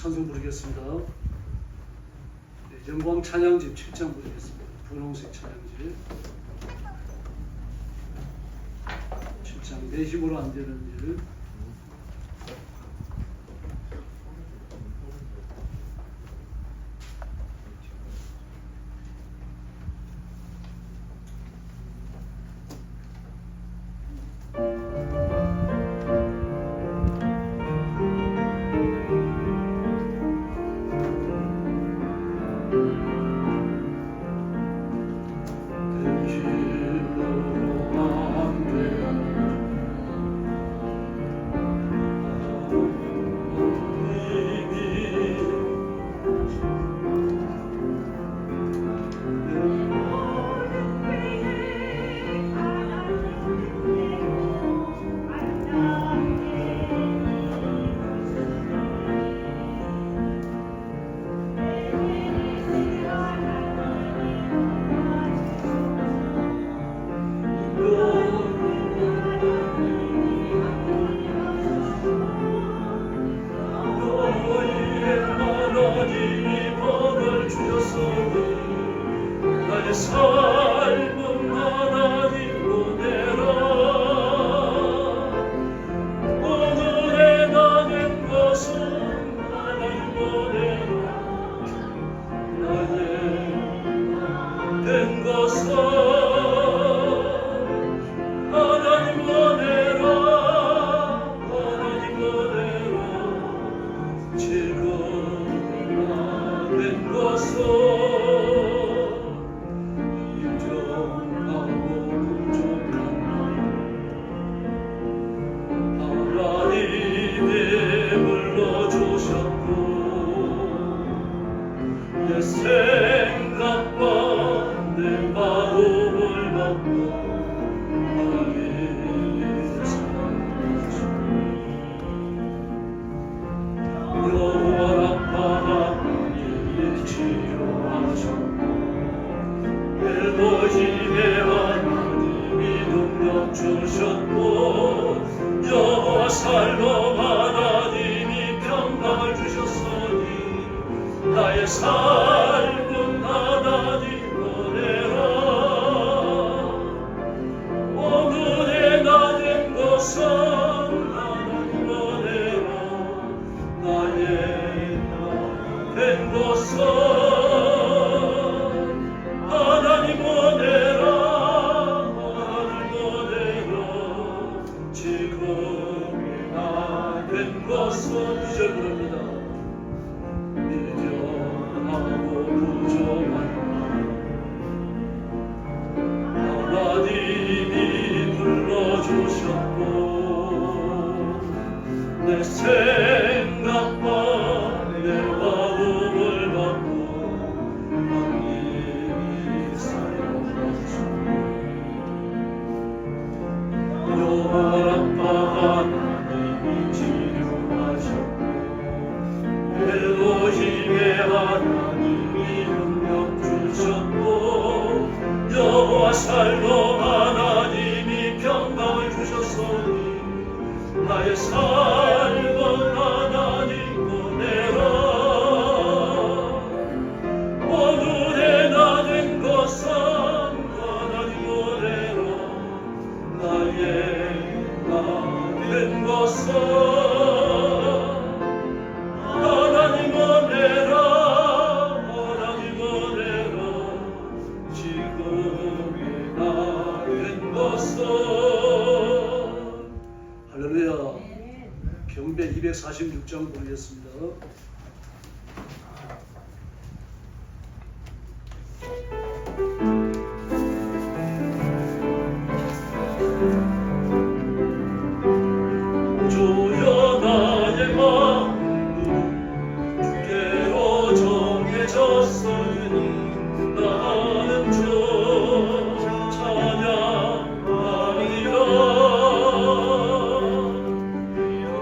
찬송 부르겠습니다. 영광 찬양집 7장 부르겠습니다. 분홍색 찬양집 7장 내 힘으로 안 되는 일. 삶은 하나님 보내라. 오늘의 나는 것은 하나님 보내라. 나의 된 것은 하나님 보내라. 하나님 보내라. 지금 나된 것은 내 생각과 내 마음을 받고 하나님의 사랑을 여호와 라파 하나님이 치료하셨고 엘로힘의 하나님이 능력 주셨고 여호와 살롬 하나님이 평강을 주셨으니 나의 삶은 하나님 보내라. 오늘의 나된 것은 하나님 보내라. 나의 된 것은 하나님 보내라. 하나님 보내라. 지금 나된 것은 이제 부릅니다. 하나님이 불러주셨고 내 생각과 내 마음을 받고 하나님이 사용하시고 여호와 라파 하나님이 치료하셨고 엘로힘의 하나님이 능력 주셨고 여호와 살롬 하나님이 평강을 주셨으니 나의 삶은 하나님 보내라. 오늘의 나된 것은 하나님 보내라. 나의 나된 것은 하나님 보내라. 하나님 보내라. 지금의 나된 것은 할렐루야. 경배 246장 부르겠습니다. 주여 나의 마음이 주께로 정해졌으니 나는 주 찬양하리라.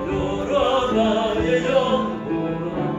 열어라 나의 영혼아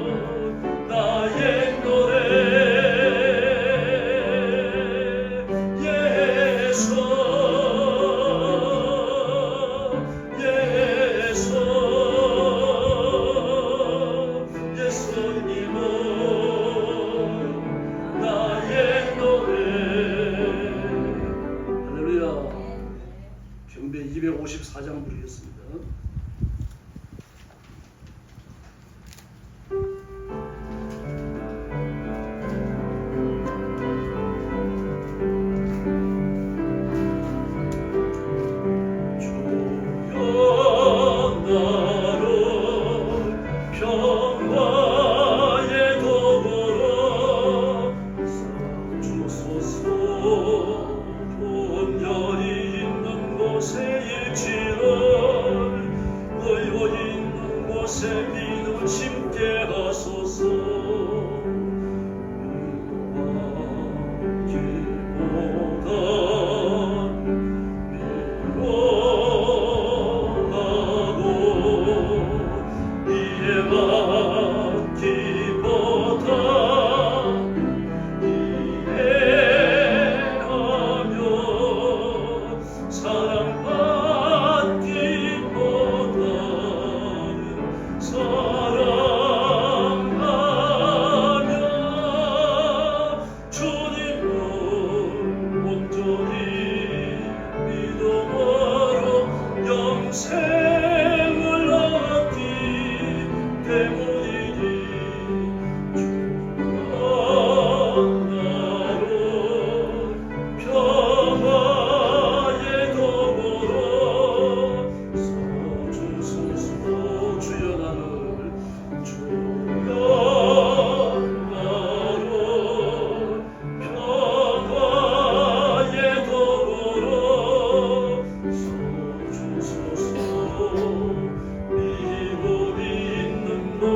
예수님은 나의 노래 예수 예수 예수님은 나의 노래 할렐루야. 경배 254장 부르겠습니다.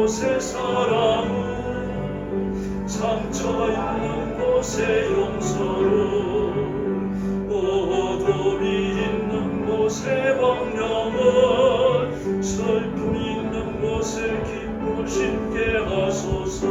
곳의 사랑은 상처 있는 곳의 용서로 어둠이 있는 곳의 광명은 슬픔 있는 곳에 기쁨을 심게 하소서.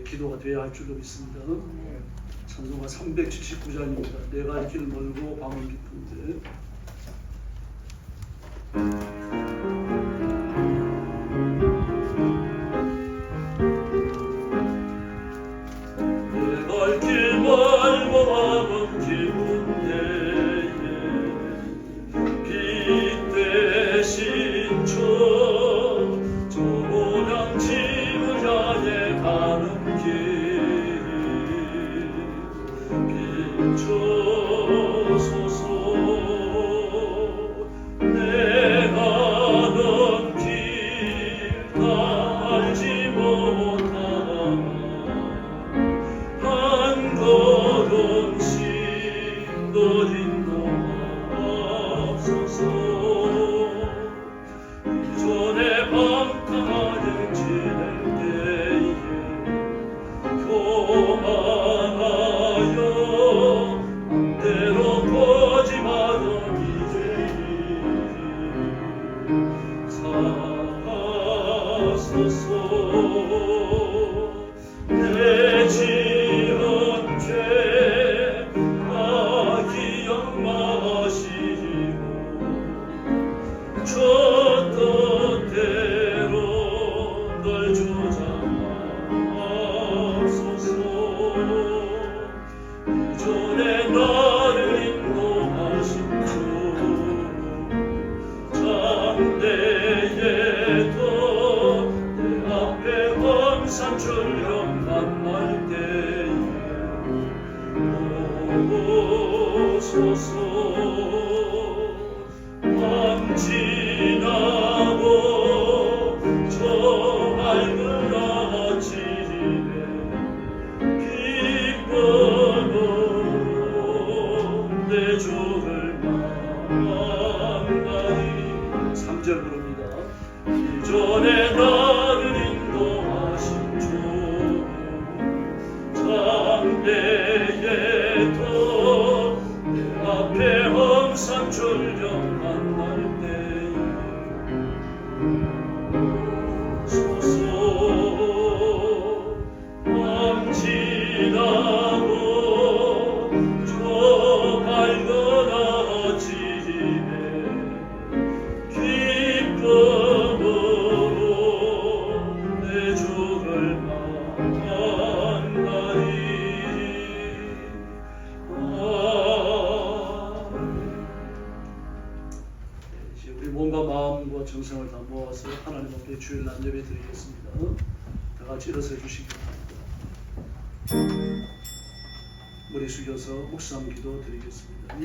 기도가 돼야 할 줄로 믿습니다. 찬송가 379장입니다. 내가 갈 길 멀고 밤은 깊은데 내가 갈 길 멀고 밤은 깊은데 빛 대신 저 모양 집을 향해 가는 비춰소서. 내가 넌 길 다 알지 못하나 한 걸음씩 너 인도하옵소서. 이전에 방탕하여 지낼 때에 교만하여 때로 거짓말은 이제 사하소서. 내 지은 죄 다 기억 마시고 저 뜻대로 홍산철령 만날 때에 오소서. 밤 지나고 저 밝은 아침에 기쁨으로 내 주를 만나리. 3절 부릅니다. 이전에 나를 인도하신 주 장대에 더 내 앞에 홍산철령 만날 때에 소서. 밤 지나고 저 밝은 아침에 기쁨으로 내 주를 만나리. 이제 우리 몸과 마음과 정성을 다 모아서 하나님 앞에 주일 날 예배 드리겠습니다. 다 같이 일어서 주시기 바랍니다. 머리 숙여서 묵상 기도 드리겠습니다.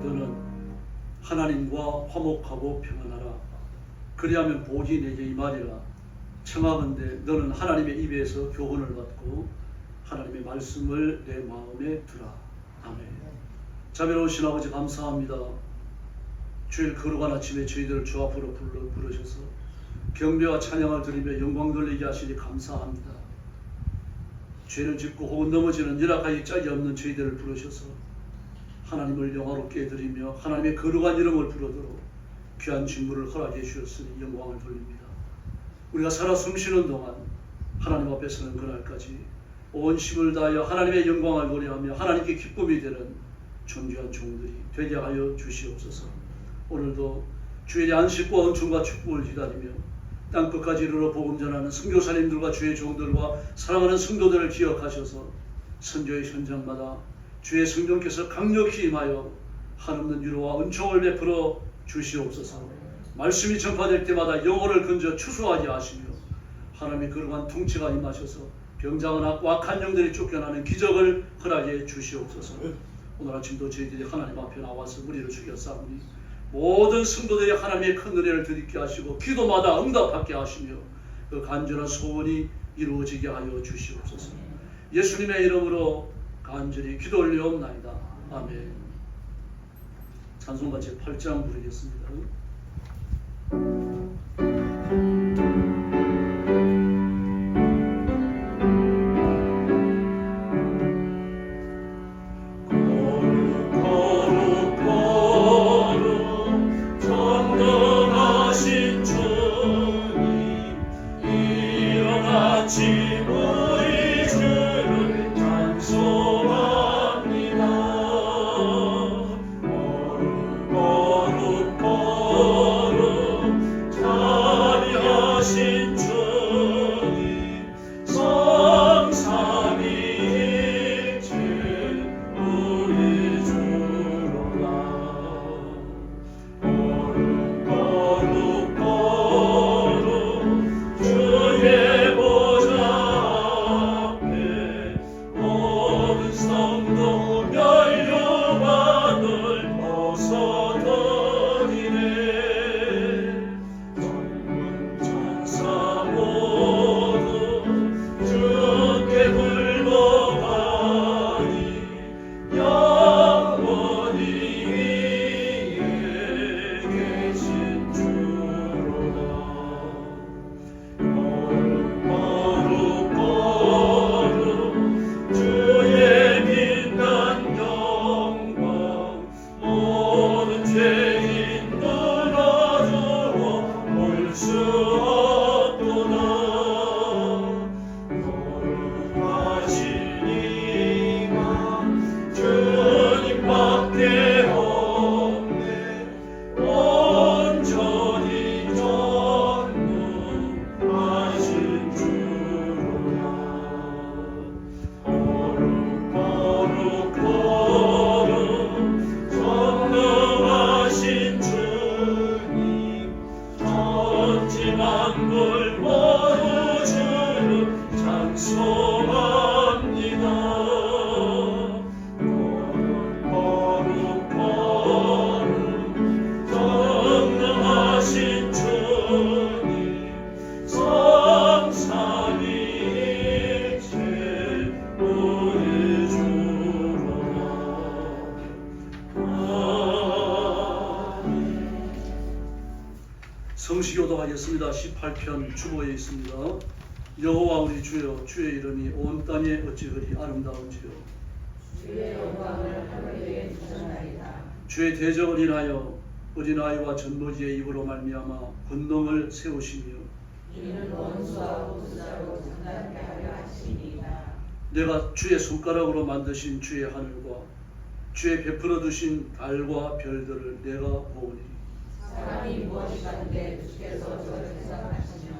너는 하나님과 화목하고 평안하라. 그리하면 복이 내게 임하리라. 청하건대 너는 하나님의 입에서 교훈을 받고 하나님의 말씀을 내 마음에 두라. 아멘. 자비로우신 아버지 감사합니다. 주일 거룩한 아침에 저희들을 주 앞으로 부르셔서 경배와 찬양을 드리며 영광 돌리게 하시니 감사합니다. 죄를 짓고 혹은 넘어지는 열악하기 짝이 없는 저희들을 부르셔서 하나님을 영화롭게 드리며 하나님의 거룩한 이름을 부르도록 귀한 직무를 허락해 주셨으니 영광을 돌립니다. 우리가 살아 숨쉬는 동안 하나님 앞에 서는 그날까지 온 힘을 다하여 하나님의 영광을 노래하며 하나님께 기쁨이 되는 존귀한 종들이 되게 하여 주시옵소서. 오늘도 주의 안식과 은총과 축복을 기다리며 땅끝까지 이르러 복음 전하는 선교사님들과 주의 종들과 사랑하는 성도들을 기억하셔서 선교의 현장마다 주의 성령께서 강력히 임하여 한없는 위로와 은총을 베풀어 주시옵소서. 말씀이 전파될 때마다 영혼을 건져 추수하게 하시며 하나님의 거룩한 통치가 임하셔서 병장은 악한 영들이 쫓겨나는 기적을 허락해 주시옵소서. 오늘 아침도 저희들이 하나님 앞에 나와서 무리를 숙여 싸우니 모든 성도들이 하나님의 큰 은혜를 드리게 하시고 기도마다 응답받게 하시며 그 간절한 소원이 이루어지게 하여 주시옵소서. 예수님의 이름으로 간절히 기도 올리옵나이다. 아멘. 찬송가 제8장 부르겠습니다. 수 없구나. 고백하겠습니다. 18편 주보에 있습니다. 여호와 우리 주여, 주의 이름이 온 땅에 어찌 그리 아름다운지요. 주의 영광을 하늘에 두셨나이다. 주의 대적을 인하여 어린아이와 젖먹이의 입으로 말미암아 권능을 세우시며 이는 원수와 보수자로 장담케 하려 하시니이다. 내가 주의 손가락으로 만드신 주의 하늘과 주의 베풀어 두신 달과 별들을 내가 보오니 사람이 무엇이간데 주께서 저를 대상하시며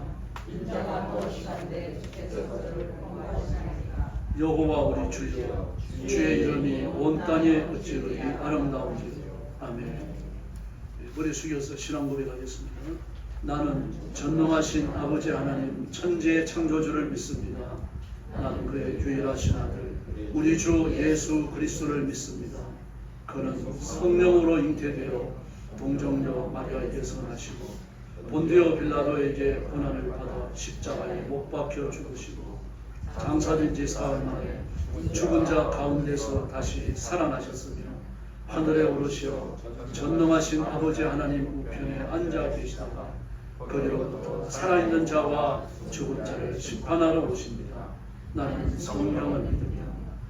인자가 무엇이간데 주께서 저를 공부하시나이까. 여호와 우리 주여, 주의 이름이 온 땅에 어찌 그리 아름다운지요. 아멘. 머리 숙여서 신앙 고백하겠습니다. 나는 전능하신 아버지 하나님 천지의 창조주를 믿습니다. 나는 그의 유일하신 아들 우리 주 예수 그리스도를 믿습니다. 그는 성령으로 잉태되어 동정녀 마리아에게서 나시고 본디오 빌라도에게 고난을 받아 십자가에 못 박혀 죽으시고 장사된 지 사흘 만에 죽은 자 가운데서 다시 살아나셨으며 하늘에 오르시어 전능하신 아버지 하나님 우편에 앉아 계시다가 그리로부터 살아있는 자와 죽은 자를 심판하러 오십니다. 나는 성령을 믿으며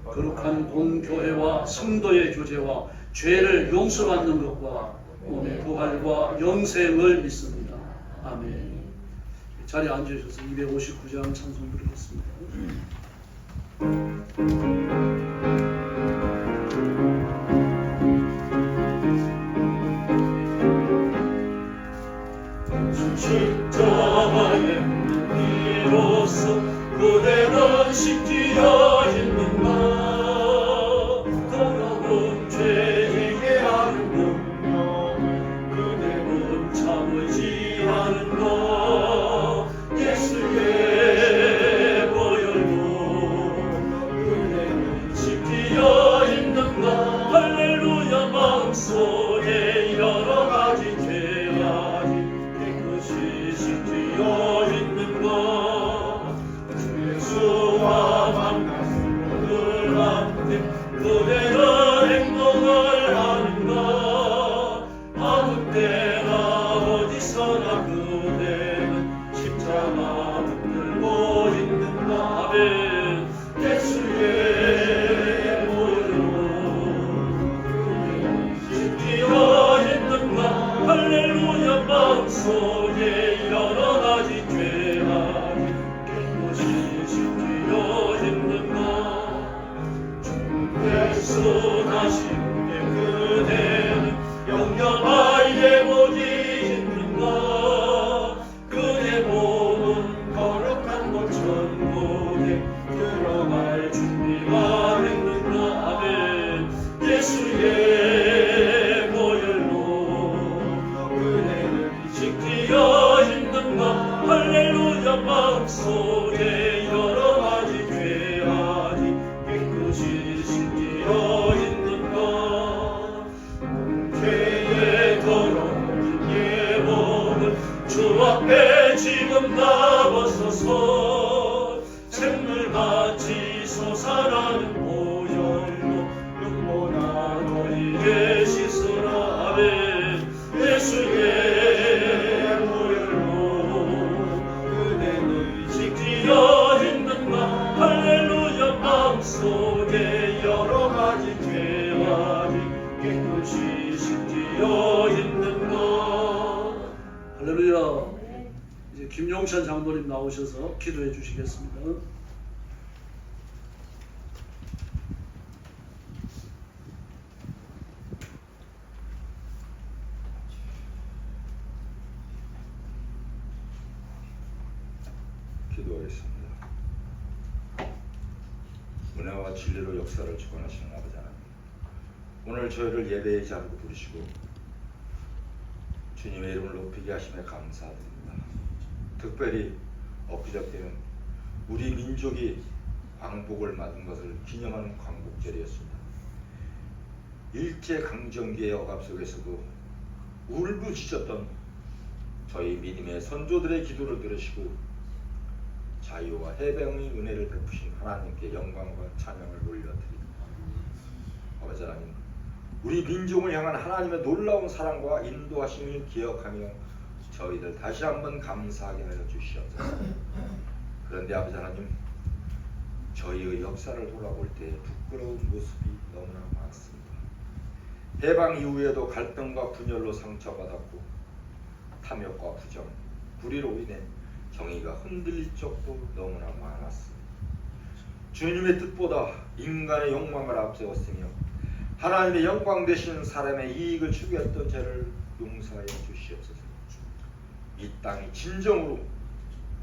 거룩한 공교회와 성도의 교제와 죄를 용서받는 것과 몸의 부활과 영생을 믿습니다. 아멘. 자리에 앉으셔서 259장 찬송 부르겠습니다. 십자가의 이로써 그대는 십지어 있는가. 더러운 죄에게 하는 공명 그대는 참으지 않은가. 예수의 보혈로 그대는 십지어 있는가. 할렐루야. 마음속에 여러 가지 죄악이 깨끗이 십지어 있는가. 예수와 만났을 그 앞에 그대는 행동을 하는가. 아무 때나 어디서나 그대는 십자가 붙들고 있는가. 아멘. 예수의 보혈로 십지어 있는가. 할렐루야. 마음속에 여러 가지 죄악이 깨끗이 십지어 있는가. 주께서 나시는데 그대는 영영할 예복이 있는가. 그대 몸은 거룩한 곳 천국에 들어갈 준비가 됐는가. 아멘. 예수의 보혈로 그대는 십지어 있는가. 할렐루야. 마음속에 여러 가지 죄악이 깨끗이 십지어 있는가. 죄의 더러운 예복을 주 앞에 지금 다 벗어서 샘물같이 솟아나는 보혈로 눈보다 너희의 씻으라. 아멘. 예수의 보혈로 그대는 십지어 있는가. 할렐루야. 마음속에 여러 가지 죄악이 깨끗이 십지어 있는가. 할렐루야. 이제 김용찬 장로님 나오셔서 기도해 주시겠습니다. 기도하겠습니다. 은혜와 진리로 역사를 주관하시는 아버지 하나님, 오늘 저희를 예배의 자리로 부르시고 주님의 이름을 높이게 하심에 감사드립니다. 특별히 엊그저께는 우리 민족이 광복을 맞은 것을 기념하는 광복절이었습니다. 일제강점기의 억압 속에서도 울부짖었던 저희 믿음의 선조들의 기도를 들으시고 자유와 해방의 은혜를 베푸신 하나님께 영광과 찬양을 올려드립니다. 아버지 하나님, 우리 민족을 향한 하나님의 놀라운 사랑과 인도하심을 기억하며 저희들 다시 한번 감사하게 하여 주시옵소서. 그런데 아버지 하나님, 저희의 역사를 돌아볼 때 부끄러운 모습이 너무나 많습니다. 해방 이후에도 갈등과 분열로 상처받았고 탐욕과 부정, 불의로 인해 정의가 흔들릴 적도 너무나 많았습니다. 주님의 뜻보다 인간의 욕망을 앞세웠으며 하나님의 영광 되시는 사람의 이익을 추구했던 죄를 용서하여 주시옵소서. 이 땅이 진정으로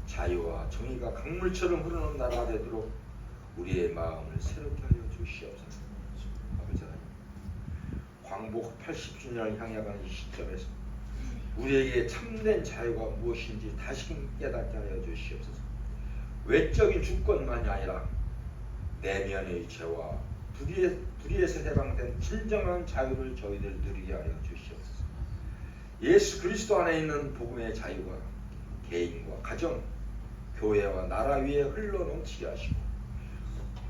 자유와 정의가 강물처럼 흐르는 나라가 되도록 우리의 마음을 새롭게 하여 주시옵소서. 아버지 하나님, 광복 80주년을 향해가는 이 시점에서 우리에게 참된 자유가 무엇인지 다시금 깨닫게 하여 주시옵소서. 외적인 주권만이 아니라 내면의 죄와 불의에서 해방된 진정한 자유를 저희들 누리게 하여 주시옵소서. 예수 그리스도 안에 있는 복음의 자유가 개인과 가정, 교회와 나라 위에 흘러넘치게 하시고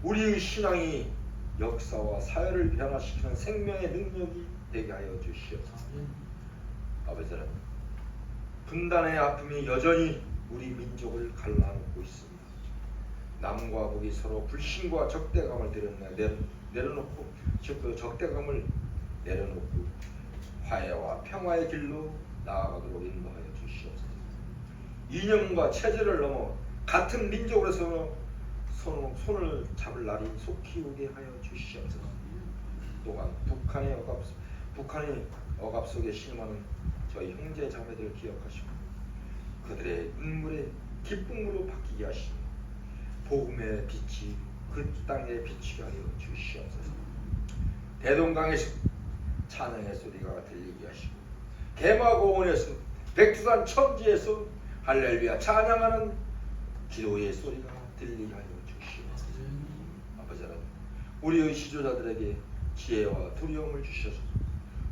우리의 신앙이 역사와 사회를 변화시키는 생명의 능력이 되게 하여 주시옵소서. 아버지 하나님, 분단의 아픔이 여전히 우리 민족을 갈라놓고 있습니다. 남과 북이 서로 불신과 적대감을 내려놓고 적대감을 내려놓고 화해와 평화의 길로 나아가도록 인도하여 주시옵소서. 이념과 체제를 넘어 같은 민족으로서 손을 잡을 날이 속히 오게 하여 주시옵소서. 또한 북한의 억압 속에 신음하는 저희 형제 자매들을 기억하시고 그들의 눈물의 기쁨으로 바뀌게 하시고 복음의 빛이 그 땅에 비추게 하여 주시옵소서. 대동강에서 찬양의 소리가 들리게 하시고 개마고원에서 백두산 천지에서 할렐루야 찬양하는 기도의 소리가 들리게 하여 주시옵소서. 아버지 하나님, 우리의 지도자들에게 지혜와 두려움을 주셔서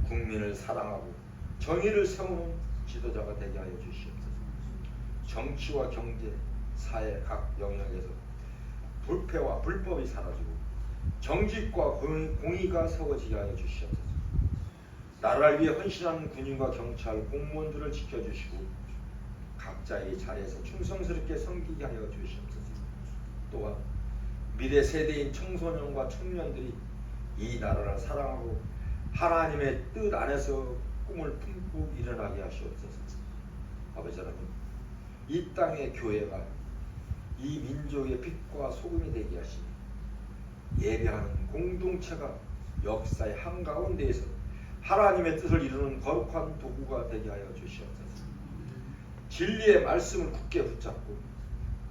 국민을 사랑하고 정의를 세우는 지도자가 되게 하여 주시옵소서. 정치와 경제, 사회 각 영역에서 불패와 불법이 사라지고 정직과 공의가 세워지게 하여 주시옵소서. 나라를 위해 헌신하는 군인과 경찰, 공무원들을 지켜주시고 각자의 자리에서 충성스럽게 섬기게 하여 주시옵소서. 또한 미래 세대인 청소년과 청년들이 이 나라를 사랑하고 하나님의 뜻 안에서 꿈을 품고 일어나게 하시옵소서. 아버지 하나님, 이 땅의 교회가 이 민족의 빛과 소금이 되게 하시니 예배하는 공동체가 역사의 한가운데에서 하나님의 뜻을 이루는 거룩한 도구가 되게 하여 주시옵소서. 진리의 말씀을 굳게 붙잡고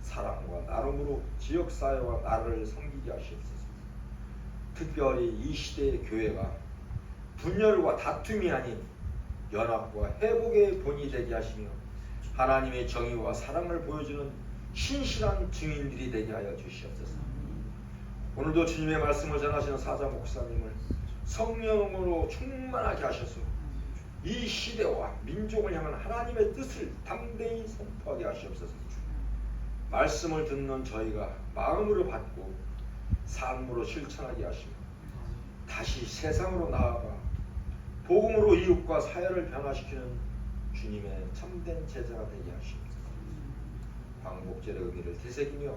사랑과 나눔으로 지역사회와 나라를 섬기게 하시옵소서. 특별히 이 시대의 교회가 분열과 다툼이 아닌 연합과 회복의 본이 되게 하시며 하나님의 정의와 사랑을 보여주는 신실한 증인들이 되게 하여 주시옵소서. 오늘도 주님의 말씀을 전하시는 사자 목사님을 성령으로 충만하게 하셔서 이 시대와 민족을 향한 하나님의 뜻을 담대히 선포하게 하시옵소서. 말씀을 듣는 저희가 마음으로 받고 삶으로 실천하게 하시며 다시 세상으로 나아가 복음으로 이웃과 사회를 변화시키는 주님의 참된 제자가 되게 하시옵소서. 광복절의 의미를 되새기며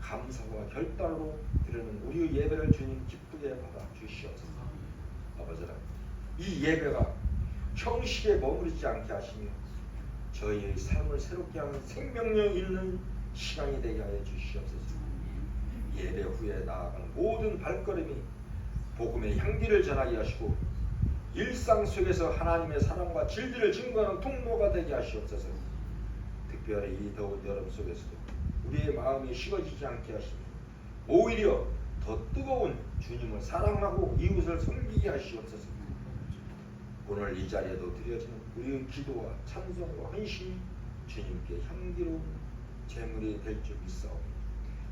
감사와 결단으로 드리는 우리의 예배를 주님 기쁘게 받아 주시옵소서. 아버지 하나님, 이 예배가 형식에 머무르지 않게 하시며 저희의 삶을 새롭게 하는 생명력 있는 시간이 되게 하여 주시옵소서. 예배 후에 나아가는 모든 발걸음이 복음의 향기를 전하게 하시고 일상 속에서 하나님의 사랑과 진리를 증거하는 통로가 되게 하시옵소서. 특별히 이 더운 여름 속에서도 우리의 마음이 식어지지 않게 하시며 오히려 더 뜨거운 주님을 사랑하고 이웃을 섬기게 하시옵소서. 오늘 이 자리에도 드려지는 우리의 기도와 찬송과 헌신이 주님께 향기로운 제물이 될 줄 믿사오니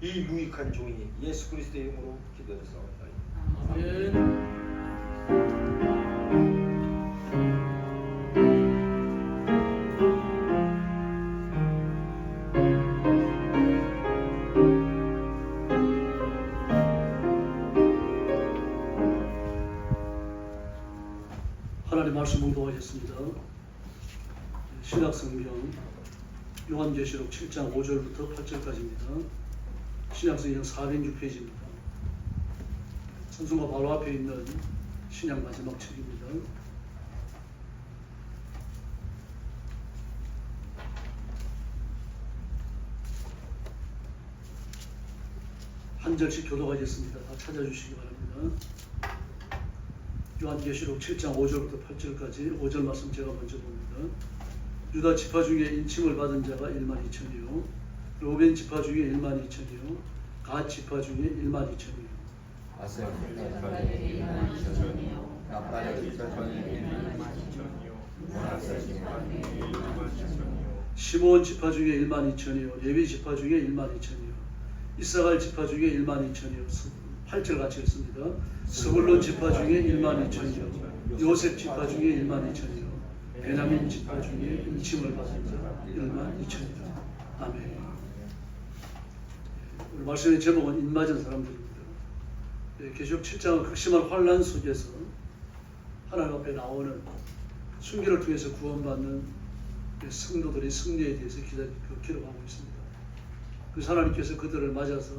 이 무익한 종이 예수 그리스도의 이름으로 기도드리사옵나이다. 아멘. 하나님 말씀 묵도하겠습니다. 신약성경 요한계시록 7장 5절부터 8절까지입니다. 신약성경 406페이지입니다. 성경과 바로 앞에 있는 신약 마지막 책입니다. 한 절씩 교도하겠습니다. 다 찾아주시기 바랍니다. 요한계시록 7장 5절부터 8절까지 5절 말씀 제가 먼저 봅니다. 유다 지파 중에 인침을 받은 자가 1만 2천이요 로벤 지파 중에 1만 2천이요 갓 지파 중에 1만 2천이요 아셀 지파중에 1만 2천이요 나팔의 지파중에 1만 2천이요 문하세 지파중에 1만 2천이요 시므온 지파 중에 1만 2천이요 레위 지파 중에 1만 2천이요 이사갈 지파 중에 1만 2천이요 8절 같이 읽습니다. 스불론 지파 중에 1만 2천이요 요셉 지파 중에 1만 2천이요 베냐민 지파 중에 인침을 받은 자 1만 2천이다. 아멘. 오늘 말씀의 제목은 인맞은 사람들입니다. 계시록 7장은 극심한 환란 속에서 하나님 앞에 나오는 순교를 통해서 구원받는 성도들의 승리에 대해서 기록하고 있습니다. 그 하나님께서 그들을 맞아서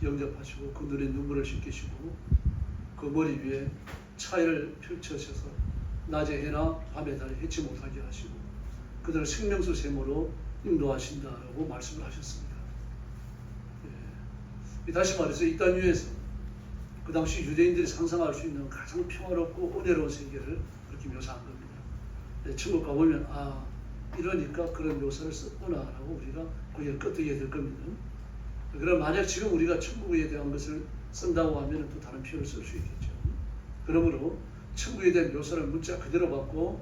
영접하시고 그 눈에 눈물을 씻기시고 그 머리 위에 차를 펼쳐셔서 낮에 해나 밤에 달에 해치 못하게 하시고 그들을 생명수 셈으로 인도하신다라고 말씀을 하셨습니다. 다시 말해서 이 땅 위에서 그 당시 유대인들이 상상할 수 있는 가장 평화롭고 은혜로운 세계를 그렇게 묘사한 겁니다. 천국 가보면 이러니까 그런 묘사를 썼구나라고 우리가 거기에 끄떡이게 될 겁니다. 그럼 만약 지금 우리가 천국에 대한 것을 쓴다고 하면 또 다른 표현을 쓸 수 있겠죠. 그러므로 천국에 대한 묘사를 문자 그대로 받고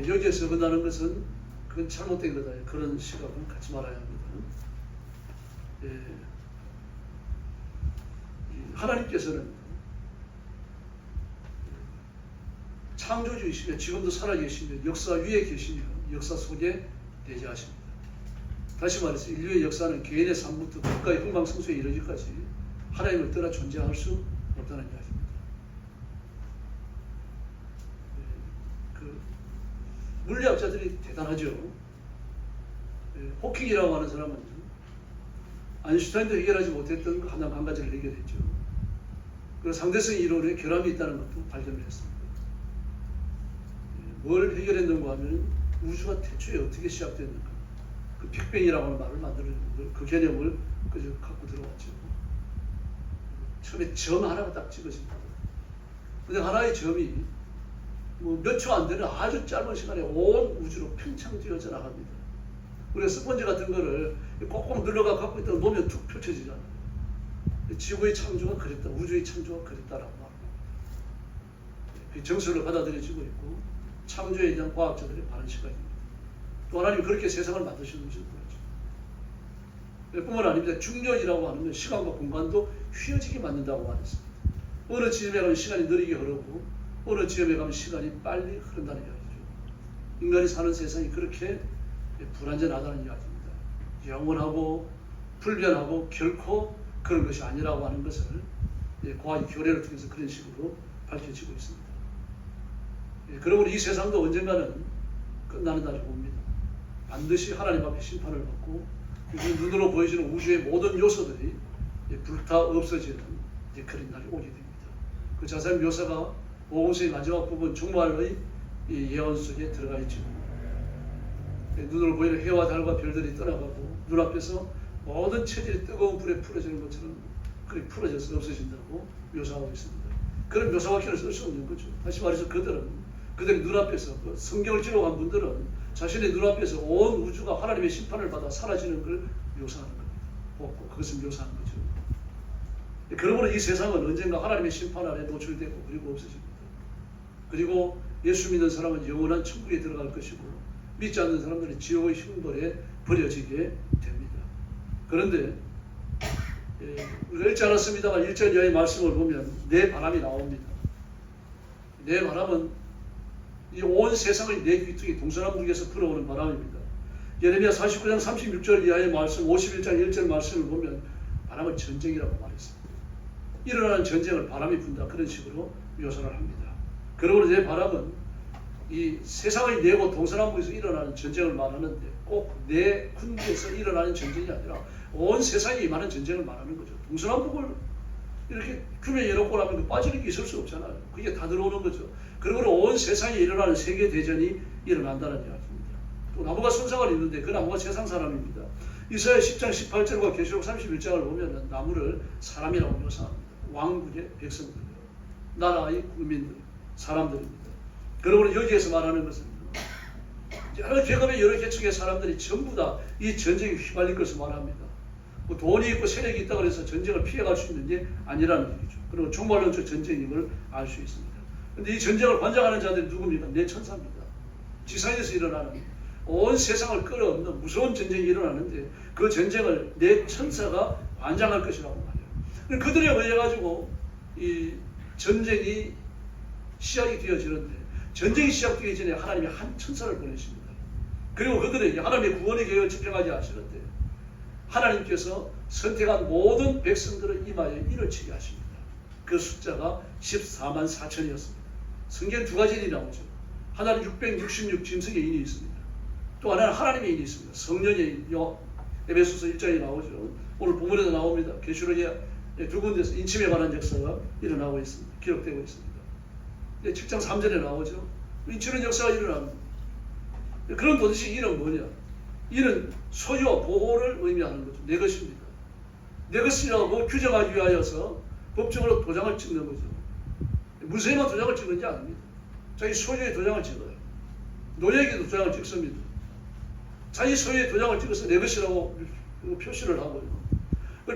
여기에서 적어나는 것은 그건 잘못된 거다. 그런 시각은 갖지 말아야 합니다. 하나님께서는 창조주이시며 지금도 살아계시며 역사 위에 계시며 역사 속에 내재하십니다. 다시 말해서 인류의 역사는 개인의 삶부터 국가의 흥망성쇠에 이르기까지 하나님을 떠나 존재할 수 없다는 이야기입니다. 물리학자들이 대단하죠. 호킹이라고 하는 사람은 아인슈타인도 해결하지 못했던 한 가지를 해결했죠. 그 상대성 이론에 결함이 있다는 것도 발견을 했습니다. 뭘 해결했는가 하면 우주가 태초에 어떻게 시작됐는가, 그 빅뱅이라고 하는 말을 만들었는데 그 개념을 그저 갖고 들어왔죠. 처음에 점 하나가 딱 찍어집니다. 근데 하나의 점이 몇 초 안 되는 아주 짧은 시간에 온 우주로 팽창 뛰어져 나갑니다. 우리가 스펀지 같은 거를 꼭꼭 눌러가 갖고 있다가 놓으면 툭 펼쳐지잖아요. 지구의 창조가 그랬다, 우주의 창조가 그랬다라고 합니다. 정설로 받아들여지고 있고 창조에 대한 과학자들의 바른 시각입니다. 또 하나님이 그렇게 세상을 만드시는 것을 보여죠. 뿐만 아닙니다. 중력이라고 하는 건 시간과 공간도 휘어지게 만든다고 말했습니다. 어느 지점에 가면 시간이 느리게 흐르고 어느 지점에 가면 시간이 빨리 흐른다는 이야기죠. 인간이 사는 세상이 그렇게 불완전하다는 이야기입니다. 영원하고 불변하고 결코 그런 것이 아니라고 하는 것을 과학의 교례를 통해서 그런 식으로 밝혀지고 있습니다. 그러므로 이 세상도 언젠가는 끝나는 날이 옵니다. 반드시 하나님 앞에 심판을 받고 눈으로 보여지는 우주의 모든 요소들이 불타 없어지는 그런 날이 오게 됩니다. 그 자세한 묘사가 복음서의 마지막 부분 종말의 예언 속에 들어가 있죠. 눈으로 보이는 해와 달과 별들이 떠나가고 눈앞에서 모든 체질이 뜨거운 불에 풀어지는 것처럼 그렇게 풀어져서 없어진다고 묘사하고 있습니다. 그런 묘사밖에 쓸 수 없는 거죠. 다시 말해서 그들의 눈앞에서 성경을 기록한 분들은 자신의 눈앞에서 온 우주가 하나님의 심판을 받아 사라지는 걸 묘사하는 겁니다. 그것을 묘사하는 거죠. 그러므로 이 세상은 언젠가 하나님의 심판 아래 노출되고 그리고 없어집니다. 그리고 예수 믿는 사람은 영원한 천국에 들어갈 것이고 믿지 않는 사람들은 지옥의 형벌에 버려지게 됩니다. 그런데 우리가 읽지 않았습니다만 1절 이하의 말씀을 보면 내 바람이 나옵니다. 내 바람은 이 온 세상의 내 귀퉁이 동서남북에서 불어오는 바람입니다. 예레미야 49장 36절 이하의 말씀, 51장 1절 말씀을 보면 바람은 전쟁이라고 말했습니다. 일어나는 전쟁을 바람이 분다, 그런 식으로 묘사를 합니다. 그러므로 내 바람은 이 세상을 내고 동서남북에서 일어나는 전쟁을 말하는데 꼭 내 군대에서 일어나는 전쟁이 아니라 온 세상에 임하는 전쟁을 말하는 거죠. 동서남북을 이렇게 규모에 열어놓고 나면 빠지는 게 있을 수 없잖아요. 그게 다 들어오는 거죠. 그러므로 온 세상에 일어나는 세계대전이 일어난다는 이야기입니다. 또 나무가 손상을 입는데 그 나무가 세상 사람입니다. 이사야 10장 18절과 계시록 31장을 보면 나무를 사람이라고 묘사합니다. 왕국의 백성들, 나라의 국민들, 사람들입니다. 그러므로 여기에서 말하는 것은 여러 계급의 여러 계층의 사람들이 전부 다 이 전쟁에 휘말릴 것을 말합니다. 뭐 돈이 있고 세력이 있다고 해서 전쟁을 피해갈 수 있는 게 아니라는 얘기죠. 그리고 정말로 저 전쟁임을 알 수 있습니다. 그런데 이 전쟁을 관장하는 자들이 누굽니까? 내 천사입니다. 지상에서 일어나는 온 세상을 끌어엎는 무서운 전쟁이 일어나는데 그 전쟁을 내 천사가 관장할 것이라고 말해요. 그들에 의해 가지고 이 전쟁이 시작이 되어지는데 전쟁이 시작되기 전에 하나님이 한 천사를 보내십니다. 그리고 그들에게 하나님의 구원의 계획을 집행하지 하시는데 하나님께서 선택한 모든 백성들의 이마에 일을 치게 하십니다. 그 숫자가 14만 4천이었습니다. 성경 두 가지 인이 나오죠. 하나는 666 짐승의 인이 있습니다. 또 하나는 하나님의 인이 있습니다. 성령의 인, 에베소서 1장에 나오죠. 오늘 본문에도 나옵니다. 계시록에 두 군데서 인침에 관한 역사가 일어나고 있습니다. 기록되고 있습니다. 7장 3절에 나오죠. 인치는 역사가 일어납니다. 그런 도대체 이는 뭐냐? 이는 소유와 보호를 의미하는 거죠. 내 것입니다. 내 것이라고 규정하기 위하여서 법적으로 도장을 찍는 거죠. 무쇠만 도장을 찍는 게 아닙니다. 자기 소유의 도장을 찍어요. 노예에게도 도장을 찍습니다. 자기 소유의 도장을 찍어서 내 것이라고 표시를 하고요.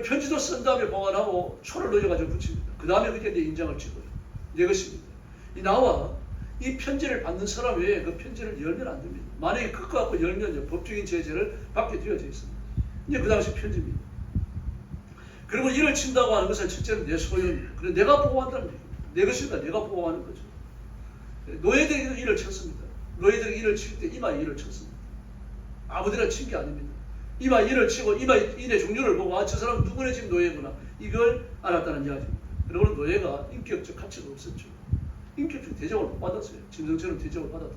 편지도 쓴 다음에 보관하고 초를 넣어가지고 붙입니다. 그 다음에 그게 내 인장을 찍어요. 내 것입니다. 이 나와 이 편지를 받는 사람 외에 그 편지를 열면 안 됩니다. 만약에 그거 갖고 열면 법적인 제재를 받게 되어져 있습니다. 이제 그 당시 편지입니다. 그리고 이를 친다고 하는 것은 실제로 내 소유입니다. 그래서 내가 보호한다는 얘기입니다. 내 것입니다. 내가 보호하는 거죠. 노예들에게도 이를 쳤습니다. 노예들에게 이를 칠 때 이마에 이를 쳤습니다. 아무데나 친 게 아닙니다. 이마에 이를 치고 이마에 인의 종류를 보고 아, 저 사람 누구네 집 노예구나. 이걸 알았다는 이야기입니다. 그리고 노예가 인격적 가치가 없었죠. 인격적 대접을 못 받았어요. 짐승처럼 대접을 받았던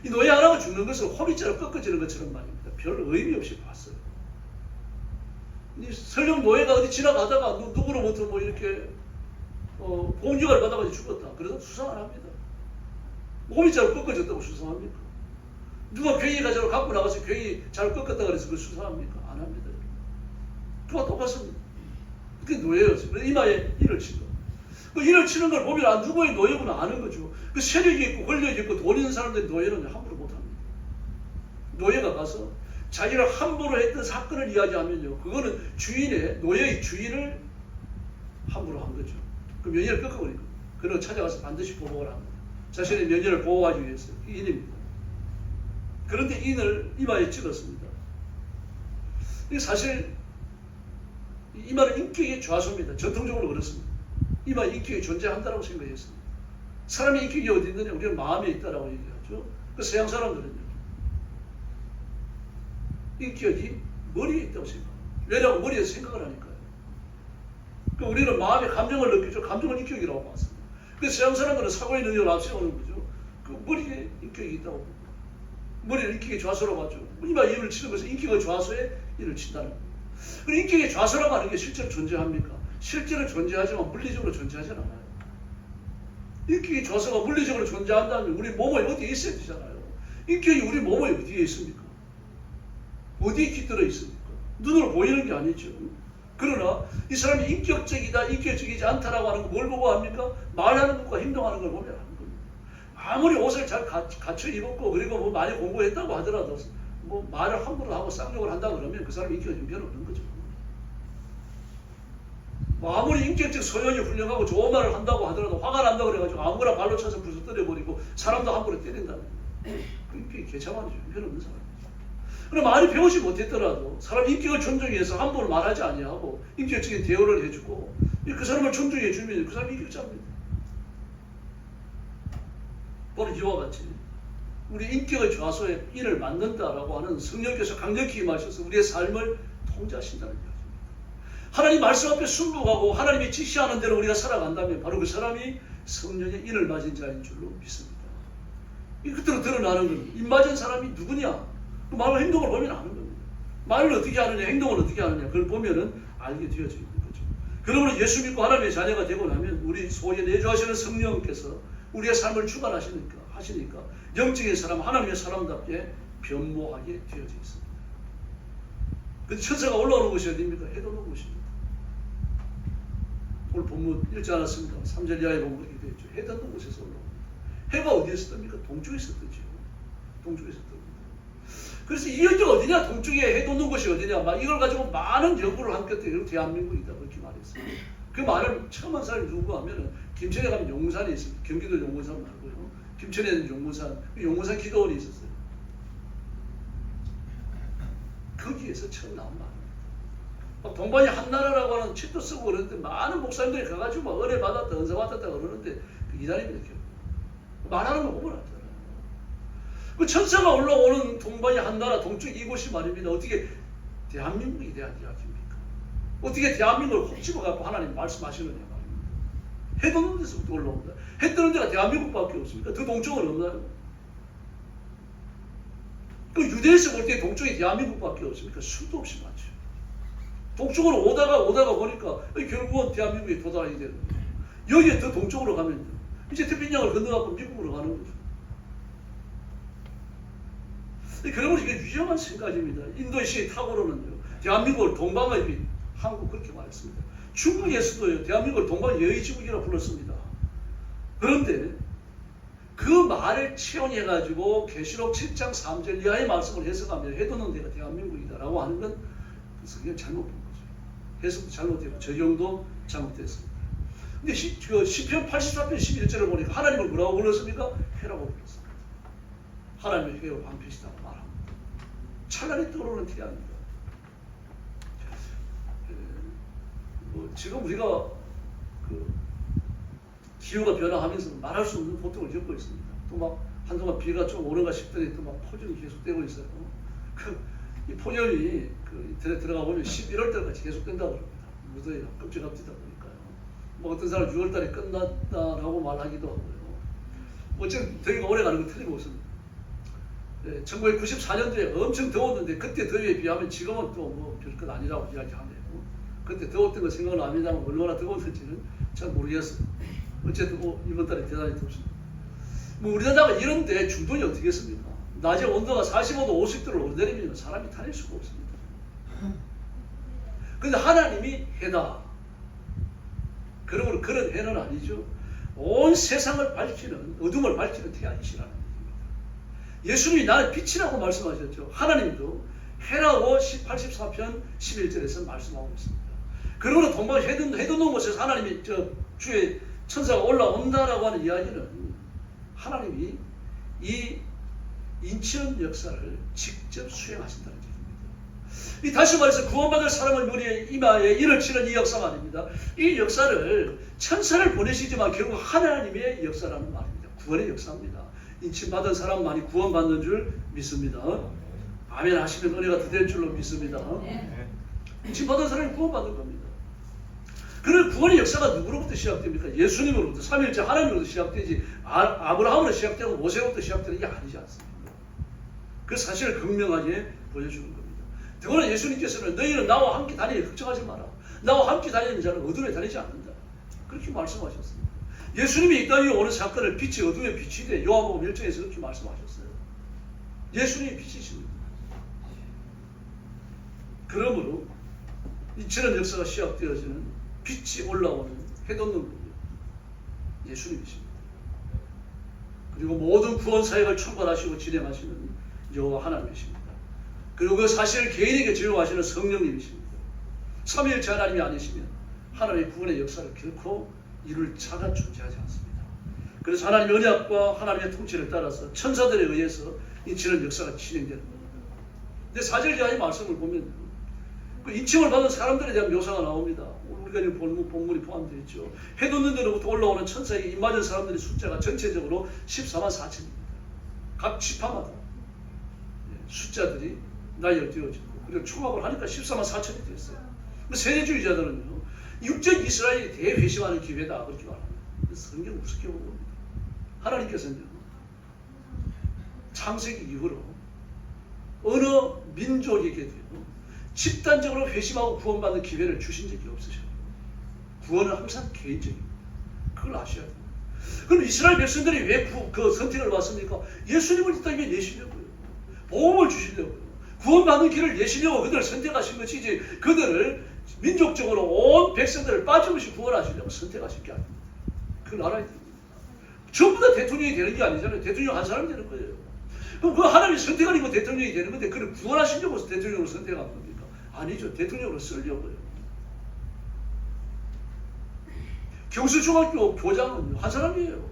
이 노예 하나가 죽는 것을 호빗자로 꺾어지는 것처럼 말입니다. 별 의미 없이 봤어요. 설령 노예가 어디 지나가다가 누구로부터 뭐 이렇게 공격을 받아가지고 죽었다. 그래도 수상을 합니다. 호빗자로 꺾어졌다고 수상합니까? 누가 괜히 가지고 갖고 나가서 괜히 잘 꺾었다 그래서 그걸 수상합니까? 안 합니다. 그와 똑같습니다. 그게 노예였어요. 그래서 이마에 이를 친 거. 그 일을 치는 걸 보면 아, 누구의 노예구나 아는 거죠. 그 세력이 있고 권력이 있고 돈 있는 사람들이 노예는 함부로 못합니다. 노예가 가서 자기가 함부로 했던 사건을 이야기하면요. 그거는 주인의 노예의 주인을 함부로 한 거죠. 그 명예를 꺾어버린 거예요. 그리고 찾아가서 반드시 보복을 합니다. 자신의 명예를 보호하기 위해서. 이 인입니다. 그런데 인을 이마에 찍었습니다. 이게 사실 이 말은 인격의 좌소입니다. 전통적으로 그렇습니다. 이마 인격이 존재한다고 생각했습니다. 사람의 인격이 어디 있느냐? 우리는 마음에 있다라고 얘기하죠. 그 서양 사람들은요. 인격이 머리에 있다고 생각합니다. 왜냐하면 머리에서 생각을 하니까요. 그러니까 우리는 마음의 감정을 느끼죠. 감정을 인격이라고 봤습니다. 그 서양 사람들은 사고의 능력을 앞세우는 거죠. 그 머리에 인격이 있다고 봅니다. 머리를 인격의 좌소로 봤죠. 이마 일을 치는 것은 인격의 좌소에 일을 친다는 거예요. 그리고 인격의 좌소라고 하는 게 실제로 존재합니까? 실제로 존재하지만 물리적으로 존재하지 않아요. 인격의 좌소가 물리적으로 존재한다면 우리 몸에 어디에 있어야 되잖아요. 인격이 우리 몸에 어디에 있습니까? 어디에 깃들어 있습니까? 눈으로 보이는 게 아니죠. 그러나 이 사람이 인격적이다, 인격적이지 않다라고 하는 거 뭘 보고 합니까? 말하는 것과 행동하는 걸 보면 하는 겁니다. 아무리 옷을 잘 갖춰 입었고 그리고 뭐 많이 공부했다고 하더라도 뭐 말을 함부로 하고 쌍욕을 한다 그러면 그 사람이 인격이 좀 별로 없는 거죠. 뭐 아무리 인격적 소양이 훌륭하고 좋은 말을 한다고 하더라도 화가 난다고 그래가지고 아무거나 발로 쳐서 부서뜨려버리고 사람도 함부로 때린다는 거예요. 그 인격이 개차반이죠. 별로 없는 사람이죠. 그럼 많이 배우지 못했더라도 사람 인격을 존중해서 함부로 말하지 아니하고 인격적인 대우를 해주고 그 사람을 존중해 주면 그 사람이 인격자입니다. 바로 이와 같이 우리 인격의 좌소에 일을 만든다라고 하는 성령께서 강력히 임하셔서 우리의 삶을 통제하신다는 이야기입니다. 하나님 말씀 앞에 순복하고 하나님이 지시하는 대로 우리가 살아간다면 바로 그 사람이 성령의 인을 맞은 자인 줄로 믿습니다. 이것들로 드러나는 거는 입 맞은 사람이 누구냐? 그 말로 행동을 보면 아는 겁니다. 말을 어떻게 하느냐, 행동을 어떻게 하느냐, 그걸 보면은 알게 되어져 있는 거죠. 그러므로 예수 믿고 하나님의 자녀가 되고 나면 우리 소에 내주하시는 성령께서 우리의 삶을 주관하시니까 영적인 사람, 하나님의 사람답게 변모하게 되어져 있습니다. 그 천사가 올라오는 곳이 어디입니까? 해돋는 곳입니다. 오늘 본문 읽지 않았습니다. 3절 이하의 본문 이렇게 되어 있죠. 해돋는 곳에서 올라옵니다. 해가 어디에서 뜹니까? 동쪽에서 뜨죠. 동쪽에서 뜹니다. 그래서 이 여기가 어디냐? 동쪽에 해 돋는 곳이 어디냐? 막 이걸 가지고 많은 연구를 한 끝에 대한민국이다 그렇게 말했어요. 그 말을 처음 한 사람이 누구 하면은 김천에 가면 용산이 있습니다. 경기도 용문산 말고요. 김천에는 용문산 기도원이 있었어요. 거기에서 처음 나온 말입니다. 막 동반이 한나라라고 하는 책도 쓰고 그러는데 많은 목사님들이 가가지고 막 은혜 받았다, 은사 받았다 그러는데 그 이단입니다. 말하는 거 보면 알잖아요. 그 천사가 올라오는 동반이 한나라 동쪽 이곳이 말입니다. 어떻게 대한민국에 대한 이야기입니까? 어떻게 대한민국을 콕 집어갖고 하나님 말씀하시느냐 말입니다. 해 돋는 데서부터 올라온다. 해 뜨는 데가 대한민국밖에 없습니까? 더 동쪽은 없나요? 그 유대에서 볼 때 동쪽이 대한민국밖에 없습니까? 수도 없이 많죠. 동쪽으로 오다가 보니까 결국은 대한민국에 도달하게 되는 거예요. 여기에 더 동쪽으로 가면 이제 태평양을 건너가고 미국으로 가는 거죠. 그러면 이게 위험한 생각입니다. 인도의 시의 탁월로는요, 대한민국을 동방의 한국 그렇게 말했습니다. 중국에서도요, 대한민국을 동방여의지국이라고 불렀습니다. 그런데 그 말을 채용해가지고 계시록 7장 3절 이하의 말씀을 해석하면 해돋는 데가 대한민국이다라고 하는 건 그냥 잘못 본 거죠. 해석도 잘못되고 적용도 잘못됐습니다. 근데 시편 84편 11절을 보니까 하나님을 뭐라고 불렀습니까? 해라고 불렀습니다. 하나님의 회와 방패시다고 말합니다. 찬란히 떠오르는 태양입니다. 지금 우리가 기후가 변화하면서 말할 수 없는 고통을 겪고 있습니다. 또 막 한동안 비가 좀 오는가 싶더니 또 막 폭염이 계속되고 있어요. 이 폭염이 들어가 보면 11월 달까지 계속된다고 그럽니다. 무더위가 끔찍합니다 보니까요. 뭐 어떤 사람 6월 달에 끝났다라고 말하기도 하고요. 어쨌든 더위가 오래 가는 건 틀림없습니다. 1994년도에 엄청 더웠는데 그때 더위에 비하면 지금은 또 뭐 별것 아니라고 이야기하네요. 그때 더웠던 거 생각은 압니다만 얼마나 더웠는지는 잘 모르겠어요. 어쨌든 이번 달에 대단히 덥습니다. 우리나라가 이런데 중동이 어떻게 했습니까? 낮에 온도가 45도, 50도를 오르내리면 사람이 다닐 수가 없습니다. 그런데 하나님이 해다. 그러므로 그런 해는 아니죠. 온 세상을 밝히는, 어둠을 밝히는 태양이시라는 얘기입니다. 예수님이 나는 빛이라고 말씀하셨죠. 하나님도 해라고 84편 11절에서 말씀하고 있습니다. 그러므로 동방 해돋는 곳에서 하나님이 주의 천사가 올라온다라고 하는 이야기는 하나님이 이 인천 역사를 직접 수행하신다는 얘기입니다. 이 다시 말해서 구원받을 사람을 머리에 이마에 일을 치는 이 역사가 아닙니다. 이 역사를 천사를 보내시지만 결국 하나님의 역사라는 말입니다. 구원의 역사입니다. 인침받은 사람만이 구원받는 줄 믿습니다. 아멘 하시면 은혜가 더 될 줄로 믿습니다. 인침받은 사람이 구원받는 겁니다. 그런 구원의 역사가 누구로부터 시작됩니까? 예수님으로부터, 삼위일체 하나님으로부터 시작되지 아브라함으로 시작되고 모세로부터 시작되는 게 아니지 않습니까? 그 사실을 극명하게 보여주는 겁니다. 더구나 예수님께서는 너희는 나와 함께 다니니 걱정하지 마라. 나와 함께 다니는 자는 어둠에 다니지 않는다. 그렇게 말씀하셨습니다. 예수님이 이 땅에 오는 사건을 빛이 어둠에 빛이 돼 요한복음 1장에서 그렇게 말씀하셨어요. 예수님이 빛이십니다. 그러므로 이처럼 역사가 시작되어지는 빛이 올라오는 해돋는 분이 예수님이십니다. 그리고 모든 구원 사역을 총괄하시고 진행하시는 여호와 하나님이십니다. 그리고 그 사실을 개인에게 적용하시는 성령님이십니다. 삼위일체 하나님이 아니시면 하나님의 구원의 역사를 결코 이룰 자가 존재하지 않습니다. 그래서 하나님의 언약과 하나님의 통치를 따라서 천사들에 의해서 인치는 역사가 진행되는 겁니다. 근데 4절 이하의 말씀을 보면 그 인침을 받은 사람들에 대한 묘사가 나옵니다. 우리가 지금 본문이 포함되어 있죠. 해돋는 데로부터 올라오는 천사에게 입맞은 사람들의 숫자가 전체적으로 14만 4천입니다. 각 지파마다 숫자들이 나열되어지고 그리고 총합을 하니까 14만 4천이 됐어요. 세대주의자들은요, 육적 이스라엘이 대회심하는 기회다 그렇게 말합니다. 성경 우습게 보고 봅니다. 하나님께서는 창세기 이후로 어느 민족에게도 집단적으로 회심하고 구원받는 기회를 주신 적이 없으셔요. 구원은 항상 개인적입니다. 그걸 아셔야 돼요. 그럼 이스라엘 백성들이 왜 그 선택을 받습니까? 예수님을 이 땅에 내시려고요. 복음을 주시려고요. 구원받는 길을 내시려고 그들을 선택하신 것이지 그들을 민족적으로 온 백성들을 빠짐없이 구원하시려고 선택하신 게 아닙니다. 그걸 알아야 됩니다. 전부 다 대통령이 되는 게 아니잖아요. 대통령 한 사람이 되는 거예요. 그럼 그 하나님이 선택을 입고 대통령이 되는 건데 그를 구원하시려고 대통령으로 선택한 겁니까? 아니죠. 대통령으로 쓰려고요. 경수중학교 교장은 한 사람이에요.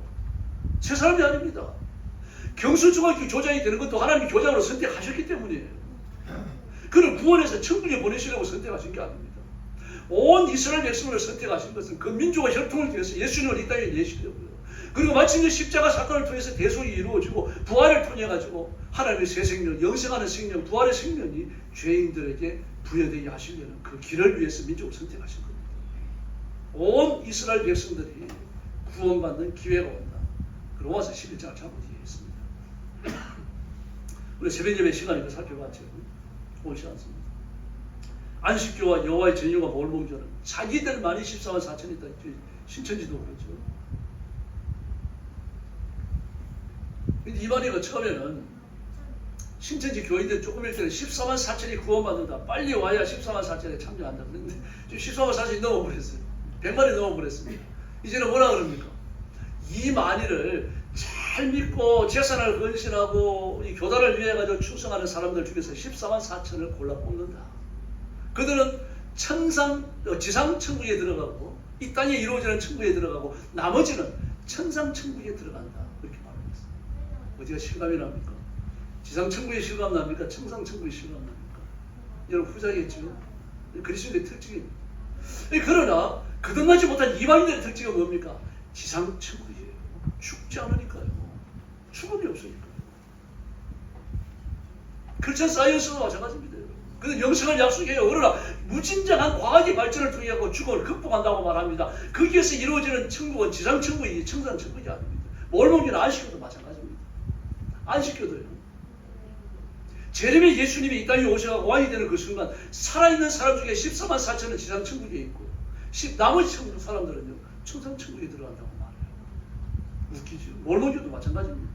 세 사람이 아닙니다. 경수중학교 교장이 되는 것도 하나님이 교장으로 선택하셨기 때문이에요. 그를 구원해서 천국에 보내시려고 선택하신 게 아닙니다. 온 이스라엘 백성을 선택하신 것은 그 민족과 혈통을 위해서 예수님을 이 땅에 내시려고요. 그리고 마침내 십자가 사건을 통해서 대속이 이루어지고 부활을 통해 가지고 하나님의 새 생명, 영생하는 생명, 부활의 생명이 죄인들에게 부여되게 하시려는 그 길을 위해서 민족을 선택하신 겁니다. 온 이스라엘 백성들이 구원받는 기회가 온다. 로마서 11장을 잘못 이해했습니다. 우리 새벽예배 시간이니까 살펴봤죠. 옳지 않습니다. 안식교와 여호와의 전율과 몰몬교는 자기들만이 14만 4천이다. 신천지도 그렇죠. 근데 이만희가 처음에는 신천지 교인들 조금일 때는 14만 4천이 구원받는다. 빨리 와야 14만 4천에 참여한다. 그런데 지금 14만 4천이 넘어버렸어요. 100만이 넘어버렸습니다. 이제는 뭐라 그럽니까? 이 만일을 잘 믿고 재산을 헌신하고 이 교단을 위해 가지고 충성하는 사람들 중에서 14만 4천을 골라 뽑는다. 그들은 지상 천국에 들어가고 이 땅에 이루어지는 천국에 들어가고 나머지는 천상 천국에 들어간다. 그렇게 말합니다. 어디가 실감이 납니까? 지상 천국에 실감 납니까? 천상 천국에 실감 납니까? 여러분 후자겠죠. 그리스도의 특징입니다. 그러나 그등하지 못한 이방인들의 특징은 뭡니까? 지상 천국이에요. 죽지 않으니까요. 죽음이 없으니까요. 크리스천 사이언스도 마찬가지입니다. 그는 영생을 약속해요. 그러나 무진장한 과학의 발전을 통해 죽음을 극복한다고 말합니다. 거기에서 이루어지는 천국은 지상 천국이지 천상 천국이 아닙니다. 몰몬교나 안식교도 마찬가지입니다. 안식교도요. 재림의 예수님이 이 땅에 오셔서 왕이 되는 그 순간 살아있는 사람 중에 14만 4천은 지상 천국에 있고 나머지 사람들은요 천상 천국에 들어간다고 말해요. 웃기죠. 몰몬교도 마찬가지입니다.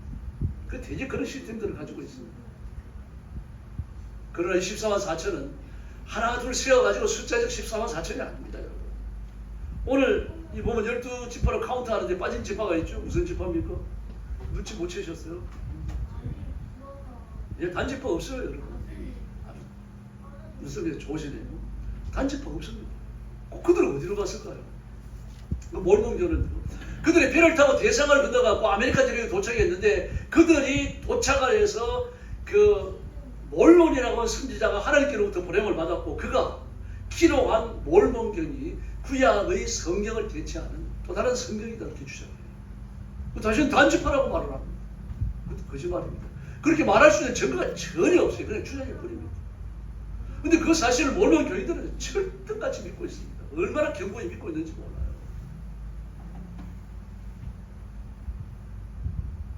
그 대개 그런 시스템들을 가지고 있습니다. 그러나 14만 4천은 하나 둘 세어가지고 숫자적 14만 4천이 아닙니다. 여러분. 오늘 이 보면 12지파를 카운트하는데 빠진 지파가 있죠. 무슨 지파입니까? 눈치 못 채셨어요? 예, 단지파 없어요. 여러분. 눈썹이 좋으시네요. 단지파 없습니다. 그들은 어디로 갔을까요? 몰몬교는 그들이 배를 타고 대상을 건너가고 아메리카 대륙에 도착했는데 그들이 도착을 해서 그 몰몬이라고 하는 선지자가 하나님께로부터 보냄을 받았고 그가 기록한 몰몬경이 구약의 성경을 대체하는 또 다른 성경이다 이렇게 주장해요. 다시는 단지파라고 말을 합니다. 그것도 거짓말입니다. 그렇게 말할 수 있는 증거가 전혀 없어요. 그냥 주장해버립니다. 근데 그 사실을 몰몬 교인들은 철등같이 믿고 있습니다. 얼마나 견고히 믿고 있는지 몰라요.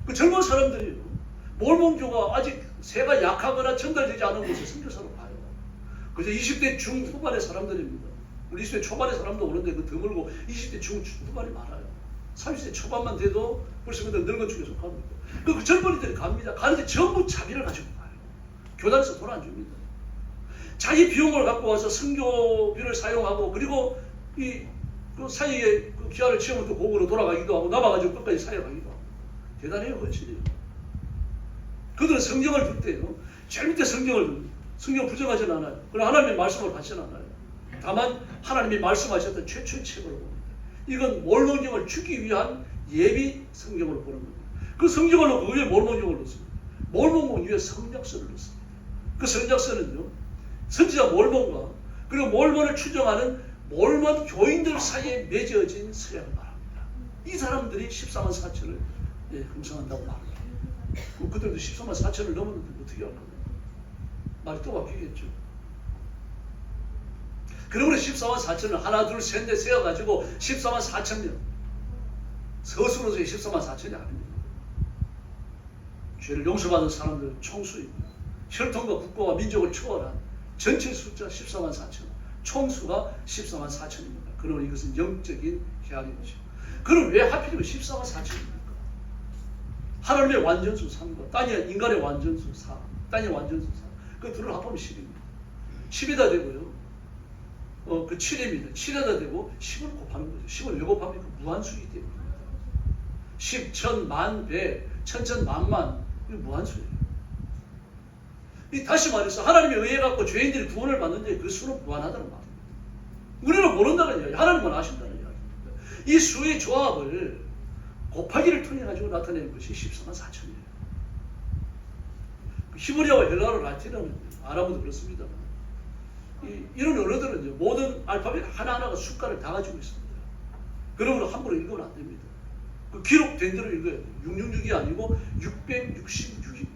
그 젊은 사람들이요. 몰몬교가 아직 세가 약하거나 전달되지 않은 곳을 선교사로 봐요. 그저 20대 중후반의 사람들입니다. 우리 20대 초반의 사람도 오는데 그 드물고 20대 중후반이 많아요. 30대 초반만 돼도 벌써 그들 늙은 축에 속합니다. 그 젊은이들이 갑니다. 가는데 전부 자비를 가지고 가요. 교단에서 돈 안 줍니다. 자기 비용을 갖고 와서 선교비를 사용하고 그리고 그 사이에 그 기한을 채우면 또 고국으로 돌아가기도 하고 남아가지고 끝까지 사역하기도 하고 대단해요. 헌신이에요. 그들은 성경을 볼 때요. 제일 밑에 성경을 봅니다. 성경 부정하지는 않아요. 그러나 하나님의 말씀을 받지는 않아요. 다만 하나님이 말씀하셨던 최초의 책으로 봅니다. 이건 몰몬경을 주기 위한 예비 성경으로 보는 겁니다. 그 성경을 놓고 위에 몰몬경을 넣습니다. 몰몬경 위에 성약서를 넣습니다. 그 성약서는요. 선지자 몰몬과 그리고 몰몬을 추정하는 몰몬 교인들 사이에 맺어진 서약을 말합니다. 이 사람들이 14만 4천을 형성한다고 말합니다. 그들도 14만 4천을 넘었는데 어떻게 할 겁니까? 말이 또 바뀌겠죠. 그러므로 14만 4천을 하나 둘 셋 넷 세어가지고 14만 4천 명 서술로서의 14만 4천이 아닙니다. 죄를 용서받은 사람들 총수입니다. 혈통과 국가와 민족을 초월한 전체 숫자 14만 4천, 총수가 14만 4천입니다. 그러므로 이것은 영적인 계약이죠. 그럼 왜 하필이면 14만 4천입니까? 하나님의 완전수 3과 땅의 인간의 완전수 4, 땅의 완전수 4. 그 둘을 합하면 10입니다. 10에다 되고요. 그 7입니다. 7에다 되고 10을 곱하는 거죠. 10을 왜 곱합니까? 무한수이기 때문입니다. 10, 천, 만, 배, 천천, 만만, 이거 무한수예요. 다시 말해서 하나님의 의해 갖고 죄인들이 구원을 받는데 그 수는 무한하다는 말입니다. 우리는 모른다는 이야기, 하나님만 아신다는 이야기입니다. 이 수의 조합을 곱하기를 통해 가지고 나타내는 것이 14만 4천이에요. 히브리어와 헬라어, 라틴어는 아람어도 그렇습니다만 이런 언어들은 모든 알파벳 하나하나가 숫자를 다 가지고 있습니다. 그러므로 함부로 읽으면 안 됩니다. 그 기록된 대로 읽어야 돼요. 666이 아니고 666입니다.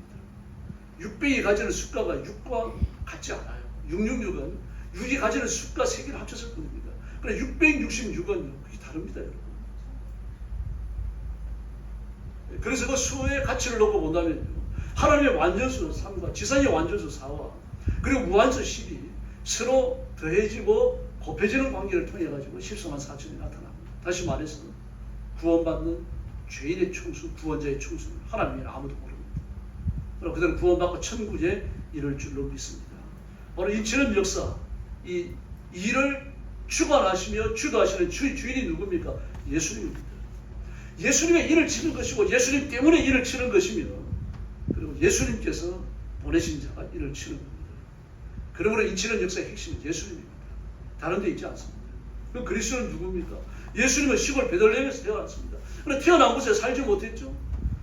600이 가지는 숫자가 6과 같지 않아요. 666은 6이 가지는 숫자 3개를 합쳤을 뿐입니다. 그러나 666은 그게 다릅니다, 여러분. 그래서 그 수의 가치를 놓고 본다면요. 하나님의 완전수 3과 지상의 완전수 4와 그리고 무한수 10이 서로 더해지고 곱해지는 관계를 통해 가지고 14만 4천이 나타납니다. 다시 말해서 구원받는 죄인의 총수, 구원자의 총수는 하나님이 아무도 모릅니다. 그럼 그들은 구원받고 천국에 이를 줄로 믿습니다. 바로 인치는 역사, 이 일을 주관하시며 주도하시는 주인이 누굽니까? 예수님입니다. 예수님의 일을 치는 것이고 예수님 때문에 일을 치는 것이며 그리고 예수님께서 보내신 자가 일을 치는 겁니다. 그러므로 인치는 역사의 핵심은 예수님입니다. 다른 데 있지 않습니다. 그럼 그리스도는 누굽니까? 예수님은 시골 베들레헴에서 태어났습니다. 그런데 태어난 곳에 살지 못했죠.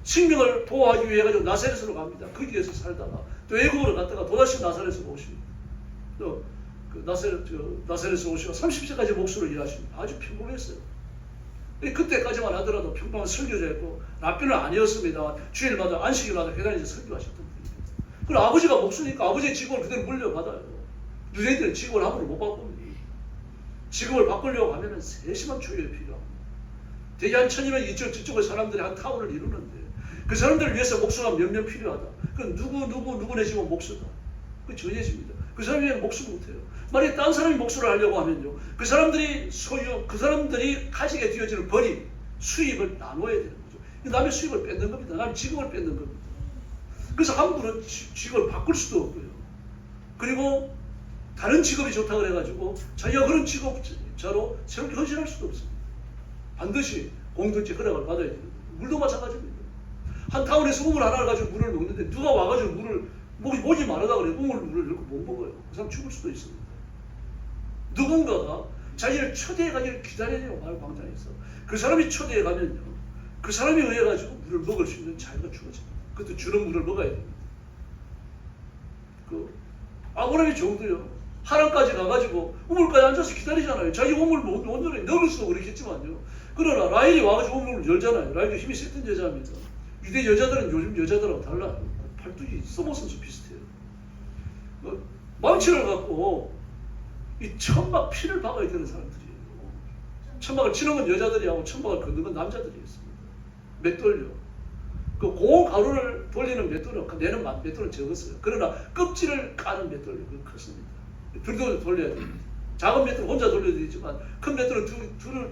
생명을 보호하기 위해 가지고 나사렛으로 갑니다. 거기에서 살다가 또 애국으로 갔다가 또다시 나사렛으로 오십니다. 또 그 나사렛에서 오시고 30세까지 목수로 일하십니다. 아주 평범했어요. 그때까지만 하더라도 평범한 설교자였고 랍비는 아니었습니다. 주일마다 안식일마다 회당에서 설교하셨던 분입니다. 그리고 아버지가 목수니까 아버지의 직업을 그대로 물려받아요. 유대인들은 직업을 함부로 못 바꿉니다. 직업을 바꾸려고 하면 세심한 초유가 필요합니다. 대개 한 1000이면 이쪽의 사람들이 한 타운을 이루는데 그 사람들을 위해서 목수가 몇 명 필요하다. 그 누구네 집은 목수다. 그 전예집니다. 그 사람이 목수 못해요. 만약에 딴 사람이 목수를 하려고 하면요. 그 사람들이 가지게 되어지는 벌이 수입을 나눠야 되는 거죠. 남의 수입을 뺏는 겁니다. 남의 직업을 뺏는 겁니다. 그래서 함부로 직업을 바꿀 수도 없고요. 그리고 다른 직업이 좋다고 그래가지고 자기가 그런 직업자로 새롭게 헌신할 수도 없습니다. 반드시 공동체 허락을 받아야 됩니다. 물도 마찬가지입니다. 한 타운에서 우물 하나를 가지고 물을 먹는데 누가 와가지고 목이 마르다 그래 물을 넣고 못 먹어요. 그 사람 죽을 수도 있습니다. 누군가가 자기를 초대해가지고 기다려요. 마을 광장에서. 그 사람이 초대해가면요. 그 사람이 의해가지고 물을 먹을 수 있는 자유가 주어집니다. 그것도 주는 물을 먹어야 됩니다. 아브라함의 종도요. 하란까지 가가지고 우물까지 앉아서 기다리잖아요. 자기 우물 온전히 넣을 수도 그렇겠지만요. 그러나 라헬이 와가지고 우물을 열잖아요. 라헬도 힘이 셌던 여자입니다. 유대 여자들은 요즘 여자들하고 달라요. 팔뚝이 서머선수 비슷해요. 망치를 갖고 이 천막 피를 박아야 되는 사람들이에요. 천막을 치는 건 여자들이 하고 천막을 걷는 건 남자들이 했습니다. 맷돌요. 그 고운 가루를 돌리는 맷돌은 내는 맷돌은 적었어요. 그러나 껍질을 까는 맷돌이 컸습니다. 둘도 돌려야 됩니다. 작은 맷돌 혼자 돌려야 되지만 큰 맷돌은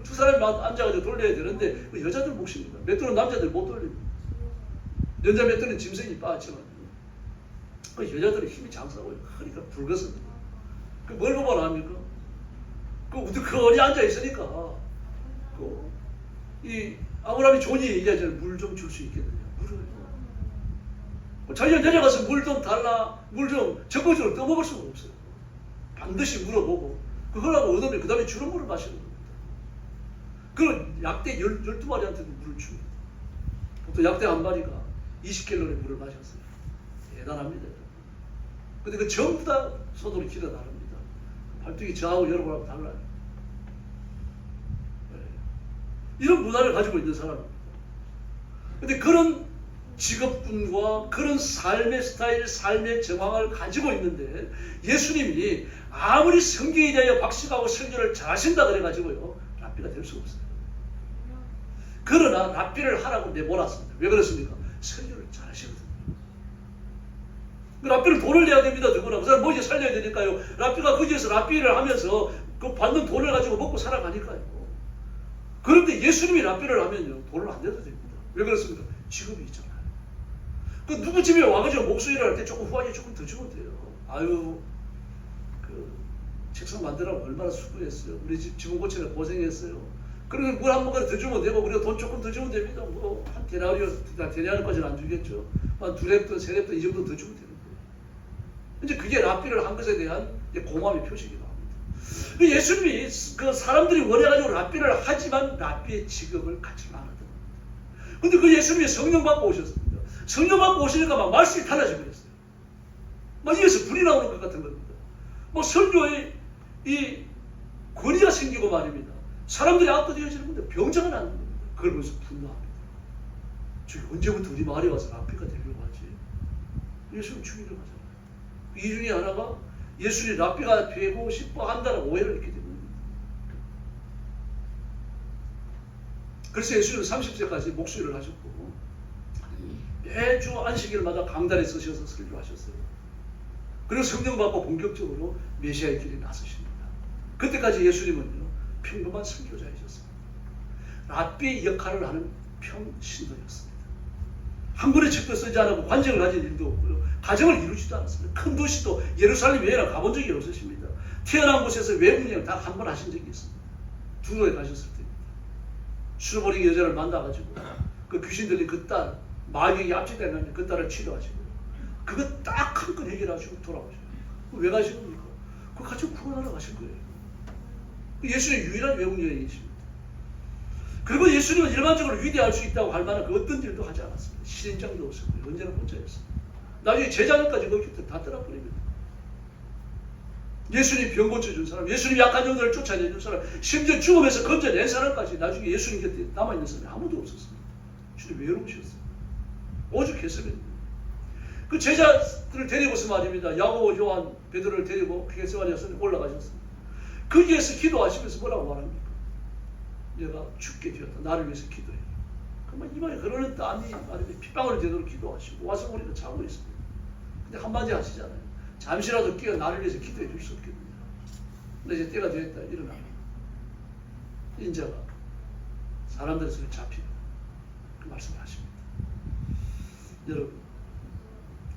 두 사람이 앉아가지고 돌려야 되는데 여자들 몫입니다. 맷돌은 남자들 못 돌립니다. 여자 맷돌은 짐승이 빠지만 여자들은 힘이 장사고요. 허리가 붉었습니다. 뭘 보고 합니까? 그 어디 앉아 있으니까 이 아브라함이 존이 얘기하잖아요. 물 좀 줄 수 있겠느냐? 물을 자기가 내려가서 물 좀 달라, 물 좀 적극적으로 떠먹을 수가 없어요. 반드시 물어보고 그거라고 얻으면 그 다음에 주는 물을 마시는 겁니다. 그런 약대 12마리한테도 물을 줍니다. 보통 약대 한 마리가 20갤런의 물을 마셨어요. 대단합니다. 근데 그 전부 다 소돌이 기가 다릅니다. 팔뚝이 저하고 여러분하고 달라요. 네. 이런 문화를 가지고 있는 사람입니다. 근데 그런 직업군과 그런 삶의 스타일, 삶의 정황을 가지고 있는데 예수님이 아무리 성경에 대하여 박식하고 설교를 잘하신다 그래가지고요. 랍비가 될 수 없어요. 그러나 랍비를 하라고 내몰았습니다. 왜 그렇습니까? 설교를 잘하시거든요. 그 랍비는 돈을 내야 됩니다. 누구나. 그 사람 뭐지 살려야 되니까요. 랍비가 거기에서 랍비를 하면서 그 받는 돈을 가지고 먹고 살아가니까요. 그런데 예수님이 랍비를 하면요. 돈을 안 내도 됩니다. 왜 그렇습니까? 직업이 있잖아요. 그 누구 집에 와가지고 목소리를 할 때 조금 후하게 조금 더 주면 돼요. 아유, 그 책상 만들라고 얼마나 수고했어요. 우리 집 지붕 고치느라 고생했어요. 그러면 물 한 모금 더 주면 되고, 우리가 돈 조금 더 주면 됩니다. 뭐, 한 데나리온까지는 안 주겠죠. 한 2렙돈, 3렙돈 이 정도 더 주면 되는 거예요. 이제 그게 랍비를 한 것에 대한 공감의 표시기도 합니다. 그 예수님이 그 사람들이 원해가지고 랍비를 하지만 랍비의 직업을 갖지 않았던 겁니다. 근데 그 예수님이 성령 받고 오셨습니다. 성령 받고 오시니까 막 말씀이 달라지고 그랬어요. 막 입에서 불이 나오는 것 같은 겁니다. 뭐 설교에 이 권위가 생기고 말입니다. 사람들이 압도되어지는 건데 병자가 나는 겁니다. 그걸 보면서 분노합니다. 저기 언제부터 우리 마을에 와서 랍비가 되려고 하지? 예수님 죽이려고 하잖아요. 이 중에 하나가 예수님이 랍비가 되고 싶어 한다는 오해를 했기 때문입니다. 그래서 예수님은 30세까지 목수일을 하셨고 매주 안식일마다 강단에 서셔서 설교하셨어요. 그리고 성령 받고 본격적으로 메시아의 길에 나서십니다. 그때까지 예수님은요 평범한 선교자이셨습니다. 랍비의 역할을 하는 평신도였습니다. 한 권의 책도 쓰지 않았고 관정을 가진 일도 없고요. 가정을 이루지도 않았습니다. 큰 도시도 예루살렘 외에는 가본 적이 없으십니다. 태어난 곳에서 외국 여행 다 한 번 하신 적이 있습니다. 두로에 가셨을 때입니다. 수로버린 여자를 만나가지고 그 귀신 들린 그 딸 마귀에게 압제되는 그 딸을 치료하시고 그거 딱 한 건 해결하시고 돌아오셔요. 왜 가신 겁니까? 그거 같이 구원하러 가신 거예요. 예수님의 유일한 외국 여행이십니다. 그리고 예수님은 일반적으로 위대할 수 있다고 할 만한 그 어떤 일도 하지 않았습니다. 신인장도 없었고요. 언제나 혼자였습니다. 나중에 제자들까지 거기 다 떠나버립니다. 예수님 병 고쳐준 사람, 예수님 약한 영들을 쫓아내준 사람, 심지어 죽음에서 건져낸 사람까지 나중에 예수님 곁에 남아있는 사람이 아무도 없었습니다. 주님 외로우셨어요. 오죽했습니다. 그 제자들을 데리고서 말입니다. 야고보, 요한, 베드로를 데리고 겟세마네에 올라가셨습니다. 거기에서 기도하시면서 뭐라고 말합니까? 내가 죽게 되었다. 나를 위해서 기도해. 그러면 이마에 흐르는 땀이 말입니다. 핏방울이 되도록 기도하시고 와서 우리가 자고 있습니다. 근데 한마디 하시잖아요. 잠시라도 깨어 나를 위해서 기도해 줄 수 없겠느냐. 근데 이제 때가 되었다. 일어나면 인자가 사람들의 손에 잡히고 그 말씀을 하십니다. 여러분,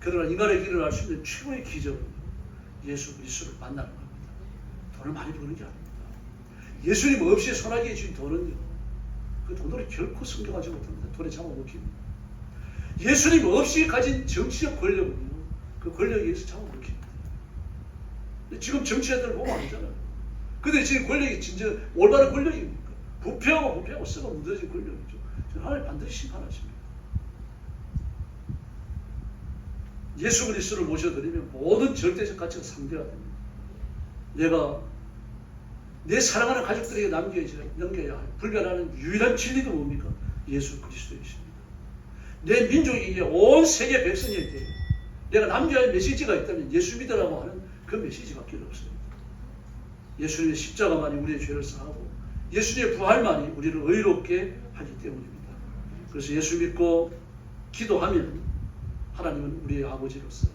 그러나 인간에게 일어날 수 있는 최고의 기적은 예수 그리스도를 만나는 겁니다. 돈을 많이 버는 게 아닙니다. 예수님 없이 손아귀에 쥔 돈은요, 그 돈으로 결코 성공하지 못합니다. 돈에 잡아먹힙니다. 예수님 없이 가진 정치적 권력은요, 그 권력에 의해서 잡아먹힙니다. 지금 정치자들 보면 알잖아요. 근데 지금 권력이 진짜 올바른 권력입니까? 부패하고 썩어 묻어진 권력이죠. 하나님 반드시 심판하십니다. 예수 그리스도를 모셔드리면 모든 절대적 가치가 상대가 됩니다. 내가 내 사랑하는 가족들에게 넘겨야 할 불변하는 유일한 진리가 뭡니까? 예수 그리스도이십니다. 내 민족에게 온 세계 백성에게 내가 남겨야 할 메시지가 있다면 예수 믿으라고 하는 그 메시지밖에 없습니다. 예수님의 십자가만이 우리의 죄를 사하고 예수님의 부활만이 우리를 의롭게 하기 때문입니다. 그래서 예수 믿고 기도하면 하나님은 우리의 아버지로서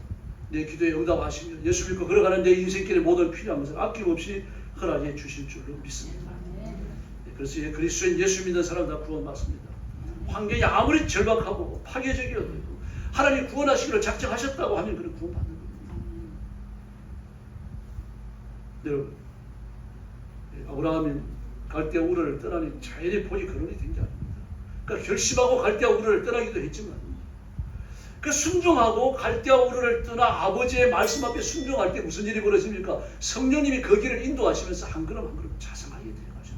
내 기도에 응답하시며 예수 믿고 걸어가는 내 인생길의 모든 필요한 것을 아낌없이 허락해 주실 줄로 믿습니다. 그래서 그리스도인 예수 믿는 사람 다 구원받습니다. 환경이 아무리 절박하고 파괴적이어도 하나님 구원하시기를 작정하셨다고 하면 그는 구원받는 겁니다. 여러분, 아브라함이 갈대아 우르를 떠나니 자연히 본이 거론이 된 게 아닙니다. 그러니까 결심하고 갈대아 우르를 떠나기도 했지만 그 순종하고 갈대아 우르를 떠나 아버지의 말씀 앞에 순종할 때 무슨 일이 벌어집니까? 성령님이 그 길을 인도하시면서 한 걸음 한 걸음 자상하게 들어가셔요.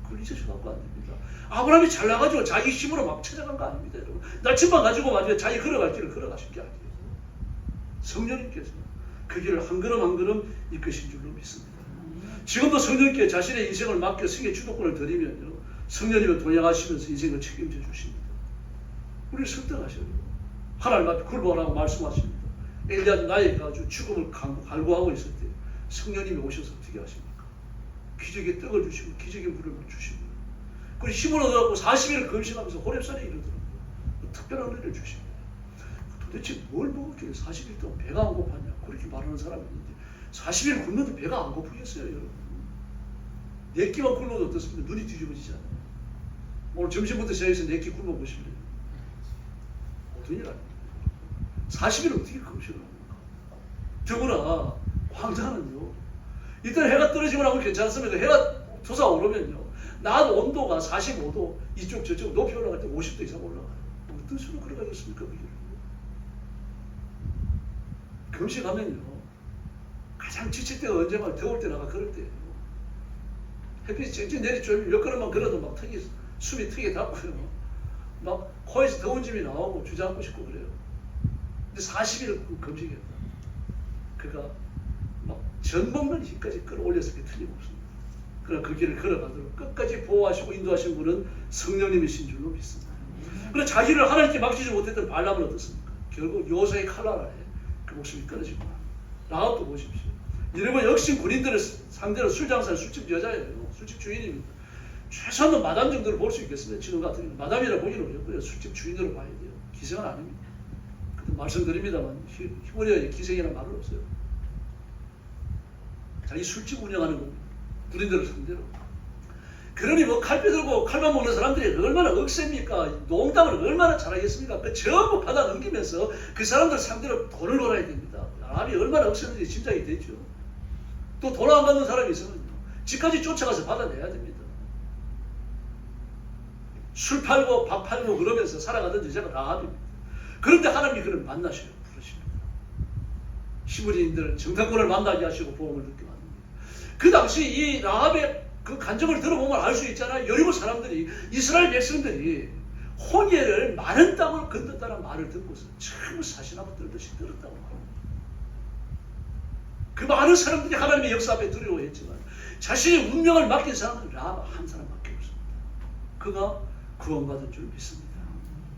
그걸 잊으셔도 안 됩니다. 아브라함이 잘 나가지고 자기 힘으로 막 찾아간 거 아닙니다, 여러분. 나침반 가지고 말이야 자기 걸어갈 길을 걸어가신 게 아니에요. 성령님께서 그 길을 한 걸음 한 걸음 이끄신 줄로 믿습니다. 지금도 성령께 자신의 인생을 맡겨 승의 주도권을 드리면요, 성령님을 동행하시면서 인생을 책임져 주십니다. 우리를 설득하셔요. 하나님 앞에 굴복하라고 말씀하십니다. 엘리야도 나에게 가지고 죽음을 갈구하고 있을 때 성령님이 오셔서 어떻게 하십니까? 기적의 떡을 주시고 기적의 물을 주시고 그리고 힘을 얻어갖고 40일을 금식하면서 호렙산에 이르더라고요. 특별한 은혜를 주십니다. 도대체 뭘 먹었길래 40일 동안 배가 안 고팠냐 그렇게 말하는 사람이 있는데 40일 굶어도 배가 안 고프겠어요 여러분. 4끼만 굶어도 어떻습니까? 눈이 뒤집어지잖아요. 오늘 점심부터 시작해서 4끼 굶어보실래요? 어떤 일 아닙니까? 40일 어떻게 금식을 합니까? 더구나 황사는요 일단 해가 떨어지고 나면 괜찮습니다. 해가 솟아오르면요 낮 온도가 45도 이쪽 저쪽 높이 올라갈 때 50도 이상 올라가요. 어떤 수로 그래가겠습니까? 금식하면요 가장 지칠 때가 언제만 더울 때 나가 그럴 때예요. 햇빛이 쨍쨍 내리쬐면 몇 걸음만 걸어도 막 숨이 턱에 닿고요. 막 코에서 더운 짐이 나오고 주저앉고 싶고 그래요. 근데 40일 금식했다. 그가 막 전 먹는 힘까지 끌어올렸을 게 틀림없습니다. 그러나 그 길을 걸어가도록 끝까지 보호하시고 인도하신 분은 성령님이신 줄로 믿습니다. 그러나 자기를 하나님께 맡기지 못했던 발람은 어떻습니까? 결국 요새의 칼 아래 그 목숨이 끊어지고 라합도 보십시오. 이러면 역시 군인들을 상대로 술 장사는 술집 여자예요. 술집 주인입니다. 최소한 마담 정도를 볼 수 있겠습니다. 지금 같은 경우는 마담이라 보기는 어렵고요. 술집 주인으로 봐야 돼요. 기생은 아닙니다. 그때 말씀드립니다만 히브리어에 기생이라는 말은 없어요. 자기 술집 운영하는 겁니다. 군인들을 상대로. 그러니 뭐 칼 빼들고 칼만 먹는 사람들이 얼마나 억셉니까? 농담을 얼마나 잘하겠습니까? 그 전부 받아 넘기면서 그 사람들 상대로 돈을 벌어야 됩니다. 라합이 얼마나 억셉는지 짐작이 되죠. 또 돈 안 받는 사람이 있으면 집까지 쫓아가서 받아내야 됩니다. 술 팔고 밥 팔고 그러면서 살아가던 여자가 라합입니다. 그런데 하나님이 그를 만나셔요. 부르십니다. 히브리인들 정탐꾼을 만나게 하시고 복음을 듣게 만듭니다. 그 당시 이 라합의 그 간증을 들어보면 알 수 있잖아요. 여리고 사람들이 이스라엘 백성들이 홍해를 많은 땅을 건넜다는 말을 듣고서 전부 사신하고 떨듯이 들었다고 말합니다. 그 많은 사람들이 하나님의 역사 앞에 두려워했지만 자신의 운명을 맡긴 사람은 라합 한 사람밖에 없습니다. 그가 구원받은 줄 믿습니다.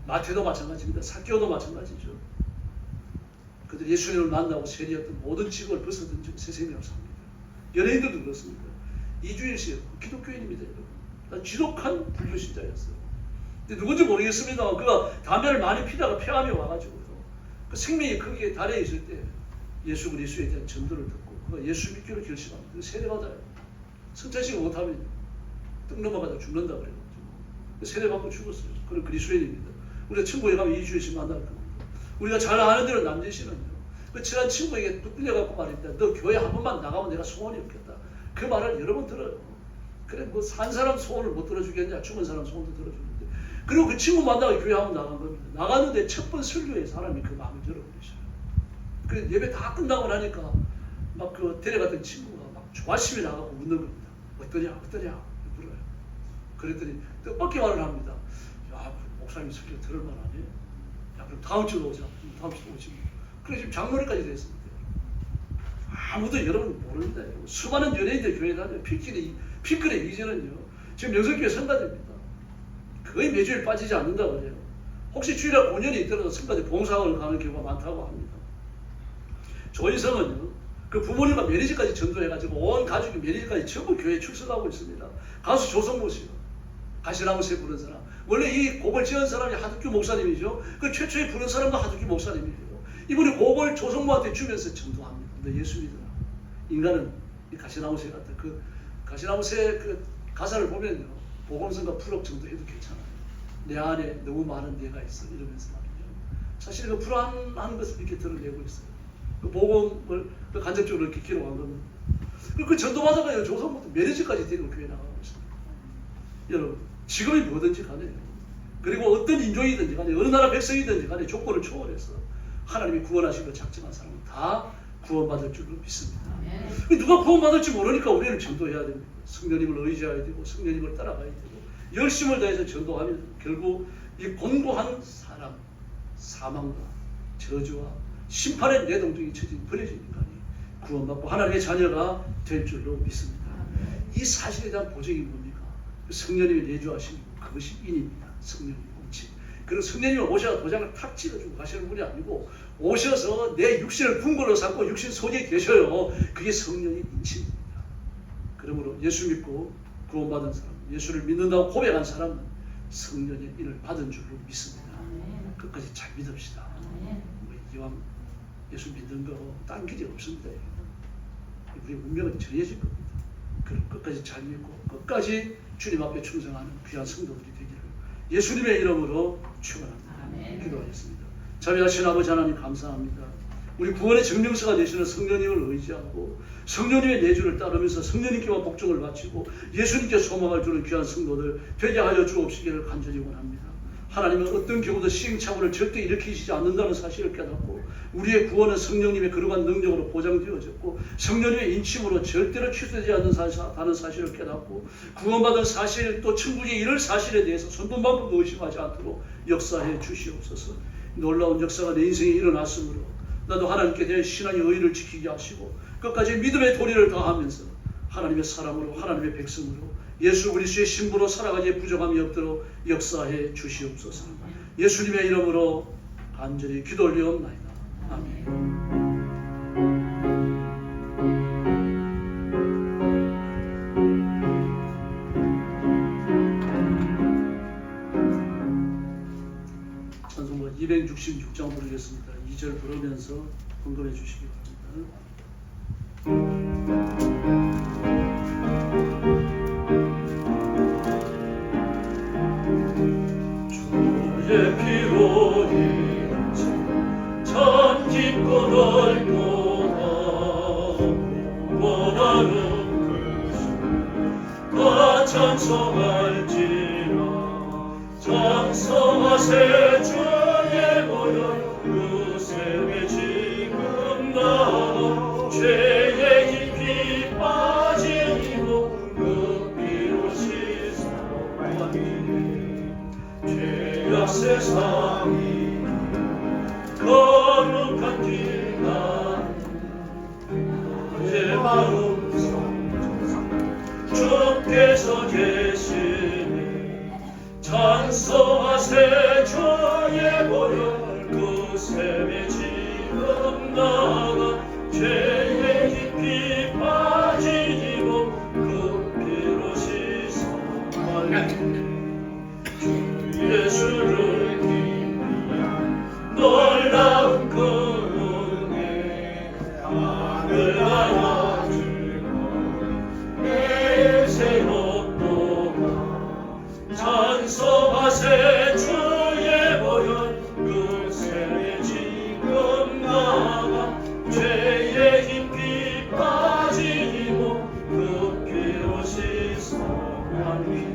마태도 마찬가지입니다. 삭개오도 마찬가지죠. 그들 예수님을 만나고 세리였던 모든 직업을 벗어던지고 새 생명을 삽니다. 연예인들도 그렇습니다. 이주일 씨 기독교인입니다. 여러분. 지독한 불교신자였어요. 근데 누군지 모르겠습니다. 그가 담배를 많이 피다가 폐암이 와가지고요. 그 생명이 거기에 달해 있을 때 예수 그리스도에 대한 전도를 듣고 그가 예수 믿기로 결심합니다. 세례받아요. 성찬식 못하면 떡 넘어가다 죽는다 그래요. 세례받고 죽었어요. 그런 그리스도인입니다. 우리가 천국에 가면 이주일 씨 만날 겁니다. 우리가 잘 아는 대로 남진 씨는요. 그 친한 친구에게 뚝 끌려갖고 말입니다. 너 교회 한 번만 나가면 내가 소원이 없겠다. 그 말을 여러 번 들어요. 그래 뭐 산 사람 소원을 못 들어주겠냐. 죽은 사람 소원도 들어주는데. 그리고 그 친구 만나고 교회 한번 나간 겁니다. 나갔는데 첫 번 설교에 사람이 그 마음을 열어버리셔요. 그래 예배 다 끝나고 나니까 막 그 데려갔던 친구가 막 조바심이 나가고 묻는 겁니다. 어떠냐 물어요. 그랬더니 뜻밖의 말을 합니다. 야 목사님 설교 들을 만하네. 야 그럼 다음 주로 오자. 다음 주로 오지. 그래 지금 장로회까지 됐습니다. 아무도 여러분 모릅니다. 수많은 연예인들 교회 다녀요. 피클의 이제는요. 지금 영성교회 성가대입니다. 거의 매주일 빠지지 않는다 그래요. 혹시 주일날 공연이 있더라도 성가대 봉사학을 가는 경우가 많다고 합니다. 조인성은요. 그 부모님과 매니저까지 전도해가지고 온 가족이 매니저까지 전부 교회에 출석하고 있습니다. 가수 조성모 씨요. 가시나무새 부른 사람. 원래 이 곡을 지은 사람이 하두규 목사님이죠. 그 최초에 부른 사람도 하두규 목사님이에요. 이분이 곡을 조성모한테 주면서 전도합니다. 너 예수 믿어라. 인간은 이 가시나무새 같다. 그 가시나무새 그 가사를 보면요. 복음성가 풀업 정도 해도 괜찮아요. 내 안에 너무 많은 내가 있어. 이러면서 말이죠. 사실 그 불안한 것을 이렇게 드러내고 있어요. 그 복음을 그 간접적으로 이렇게 기록한 겁니다. 그 전도받아가요. 조성모도 매니저까지 데리고 교회 나가고 있습니다. 여러분, 직업이 뭐든지 간에 그리고 어떤 인종이든지 간에 어느 나라 백성이든지 간에 조건을 초월해서 하나님이 구원하시고 작정한 사람은 다 구원받을 줄로 믿습니다. 누가 구원받을지 모르니까 우리는 전도해야 됩니다. 성령님을 의지해야 되고 성령님을 따라가야 되고 열심을 다해서 전도하면 결국 이 곤고한 사람, 사망과 저주와 심판의 내동중이 처진 버려진 인간이 구원받고 하나님의 자녀가 될 줄로 믿습니다. 이 사실에 대한 보증이 뭡니까? 성령님이 내주하신 그것이 인입니다. 성령님 공치. 그리고 성령님을 오셔서 도장을 탁 찍어주고 가시는 분이 아니고 오셔서 내 육신을 궁궐로 삼고 육신 속에 계셔요. 그게 성령의 인치입니다. 그러므로 예수 믿고 구원받은 사람, 예수를 믿는다고 고백한 사람은 성령의 인을 받은 줄로 믿습니다. 끝까지 잘 믿읍시다. 이왕 예수 믿는 거고 딴 길이 없습니다. 우리 운명은 정해질 겁니다. 그럼 끝까지 잘 믿고 끝까지 주님 앞에 충성하는 귀한 성도들이 되기를 예수님의 이름으로 축원합니다. 기도하겠습니다. 자비하신 아버지 하나님 감사합니다. 우리 구원의 증명서가 되시는 성령님을 의지하고 성령님의 내주를 따르면서 성령님께만 복종을 바치고 예수님께 소망을 주는 귀한 성도들 되게 하여 주옵시기를 간절히 원합니다. 하나님은 어떤 경우도 시행착오를 절대 일으키시지 않는다는 사실을 깨닫고 우리의 구원은 성령님의 거룩한 능력으로 보장되어졌고 성령님의 인침으로 절대로 취소되지 않는 사실을 깨닫고 구원받은 사실 또 천국에 이를 사실에 대해서 손동방법도 의심하지 않도록 역사해 주시옵소서. 놀라운 역사가 내 인생에 일어났으므로 나도 하나님께 대한 신앙의 의의를 지키게 하시고 끝까지 믿음의 도리를 다하면서 하나님의 사람으로 하나님의 백성으로 예수 그리스도의 신부로 살아가기에 부족함이 없도록 역사해 주시옵소서. 예수님의 이름으로 간절히 기도 올리옵나이다. 아멘. 찬송가 266장 부르겠습니다. 2절 부르면서 헌금해 주시기 바랍니다. 주의 피로 인쳐 참 깊고 넓고 원하는 그수가 찬송할지라 찬송하세 주의 보혈 그 셈에 지금 나가 죄의 깊이 빠지고 그 피로 씻어가니 죄악 세상이 거룩한 길 가는 내 마음 주께서 계시니 찬송하세 주의 보혈 그 셈에 지금 나가 죄의 깊이 빠지고 그 피로 씻어가니 예수를 기리한 놀라운 그 은혜 하늘 나라 즐거운 내 새롭도다 찬송하세 주의 보혈 그 셈에 지금 나가 죄의 깊이 빠지고 그 피로 씻어가니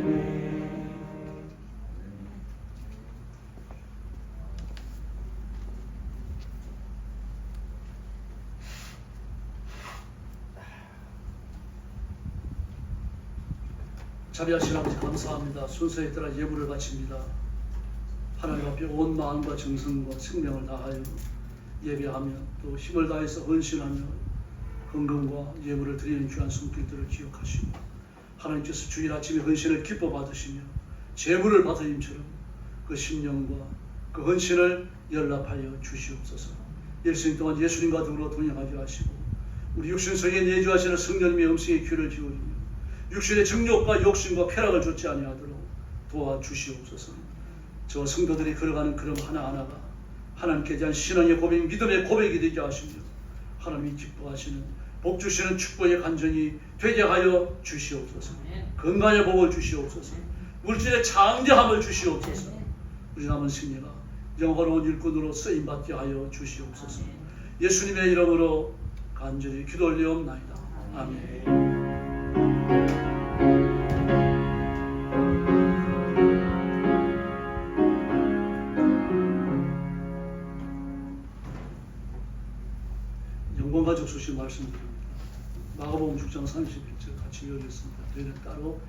자비하신 아버지 감사합니다. 순서에 따라 예물을 바칩니다. 하나님 앞에 온 마음과 정성과 생명을 다하여 예배하며 또 힘을 다해서 헌신하며 헌금과 예물을 드리는 귀한 손길들을 기억하시고 하나님께서 주일 아침에 헌신을 기뻐 받으시며 재물을 받으님처럼 그 심령과 그 헌신을 연락하여 주시옵소서. 일생 동안 예수님과 더불어 동행하게 하시고 우리 육신 속에 내주하시는 성령님의 음성에 귀를 기울이며 육신의 정욕과 욕심과 쾌락을 좇지 아니하도록 도와주시옵소서. 저 성도들이 걸어가는 걸음 하나하나가 하나님께 대한 신앙의 고백, 믿음의 고백이 되게 하시며 하나님이 기뻐하시는 복 주시는 축복의 간증이 되게 하여 주시옵소서. 건강의 복을 주시옵소서. 물질의 장대함을 주시옵소서. 우리 남은 생애가 영화로운 일꾼으로 쓰임받게 하여 주시옵소서. 예수님의 이름으로 간절히 기도 올리옵나이다. 아멘. 영광가족 수시 말씀드립니다. 마가복음 6장 31절 같이 외우겠습니다. 너희는 따로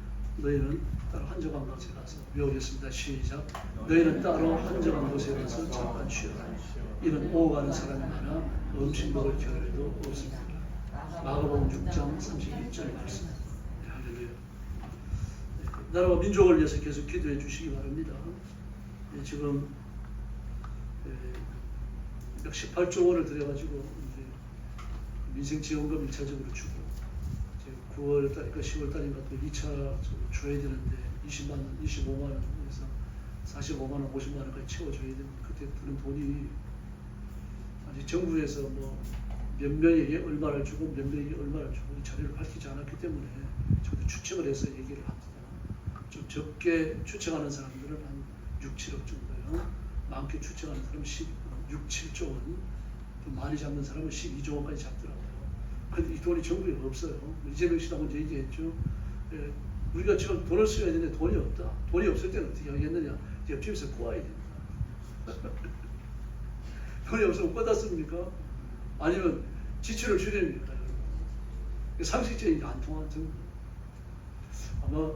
한적한 곳에 가서 외우겠습니다. 시작. 너희는 따로 한적한 곳에 가서 잠깐 쉬어라. 이는 오가는 사람이 많아 음식 먹을 겨를도 없습니다. 마가복음 6장 31절 말씀. 할렐루야. 나라와 민족을 위해서 계속 기도해 주시기 바랍니다. 지금 118조 원을 들여가지고 민생지원금 1차적으로 주고 이제 9월달인가 10월달인가 또 2차 줘야 되는데 20만 원, 25만 원에서 45만 원, 50만 원까지 채워줘야 되는데 그때 드는 돈이 아직 정부에서 뭐 몇 명에게 얼마를 주고 몇 명에게 얼마를 주고 이 자료를 밝히지 않았기 때문에 저도 추측을 해서 얘기를 합니다. 좀 적게 추측하는 사람들은 한 6, 7억 정도요. 많게 추측하는 사람은 6, 7조 원, 좀 많이 잡는 사람은 12조 원까지 잡더라고요. 근데 이 돈이 정부에 없어요. 이재명 씨도 먼저 얘기했죠. 예, 우리가 지금 돈을 써야 되는데 돈이 없다. 돈이 없을 때는 어떻게 하겠느냐? 옆집에서 구해야 됩니다. 돈이 없으면 꿔다 씁니까? 아니면 지출을 줄입니까? 상식적인 게 안 통하는 정도. 아마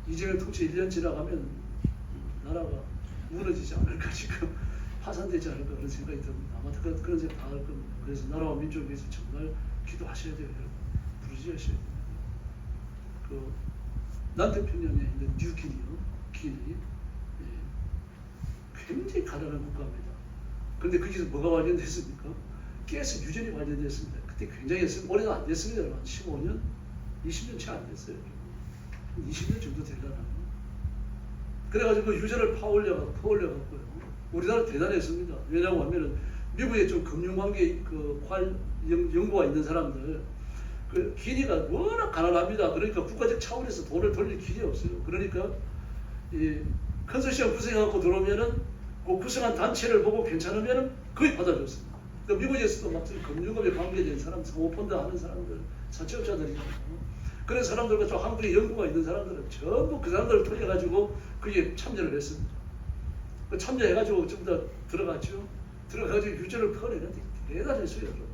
이재명 통치 1년 지나가면 나라가 무너지지 않을까, 지금 파산되지 않을까 그런 생각이 듭니다. 아마 그런 생각 다 할 겁니다. 그래서 나라와 민족을 위해서 정말 기도하셔야 돼요. 부르짖으셔야 됩니다. 그 남태평양에 있는 뉴기니요, 기니, 굉장히 가난한 국가입니다. 그런데 거기서 뭐가 발견됐습니까? 가스 유전이 발견됐습니다. 그때 굉장히 오래도 안 됐습니다. 한 15년, 20년 채 안 됐어요. 20년 정도 되려나. 그래가지고 그 유전을 퍼올려갖고요. 우리나라 대단했습니다. 왜냐하면 미국에 좀 금융관계 연구가 있는 사람들, 그 기니가 워낙 가난합니다. 그러니까 국가적 차원에서 돈을 돌릴 길이 없어요. 그러니까 이 컨소시엄 구성해갖고 들어오면은 그 구성한 단체를 보고 괜찮으면은 거의 받아줬습니다. 그러니까 미국에서도 막 금융업에 관계된 사람, 사모펀드 하는 사람들, 사채업자들이잖아요. 그런 사람들과 또 한국에 연구가 있는 사람들은 전부 그 사람들을 통해가지고 거기에 참여를 했습니다. 그 참여해가지고 전부 다 들어갔죠. 들어가가지고 유전을 퍼내는데 대단했어요, 여러분.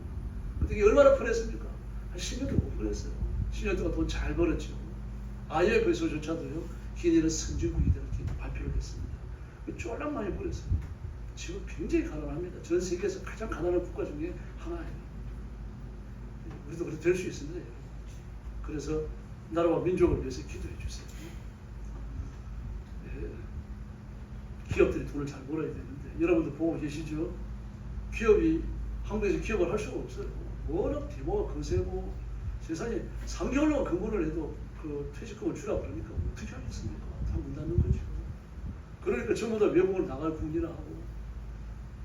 근데 이게 얼마나 퍼냈습니까? 한 10년도 못 퍼냈어요. 10년 동안 돈 잘 벌었죠. IMF에서조차도요, 기니는 선진국이다 이렇게 발표를 했습니다. 쫄랑 많이 벌었습니다. 지금 굉장히 가난합니다. 전 세계에서 가장 가난한 국가 중에 하나예요. 우리도 그렇게 될 수 있습니다, 여러분. 그래서 나라와 민족을 위해서 기도해 주세요. 네. 기업들이 돈을 잘 벌어야 되는데 여러분도 보고 계시죠? 기업이 한국에서 기업을 할 수가 없어요. 워낙 대모가 거세고 세상에 3개월만 근무를 해도 그 퇴직금을 주라 그러니까 어떻게 하겠습니까? 다 문 닫는 거죠. 그러니까 전부 다 외국으로 나갈 군이나 하고,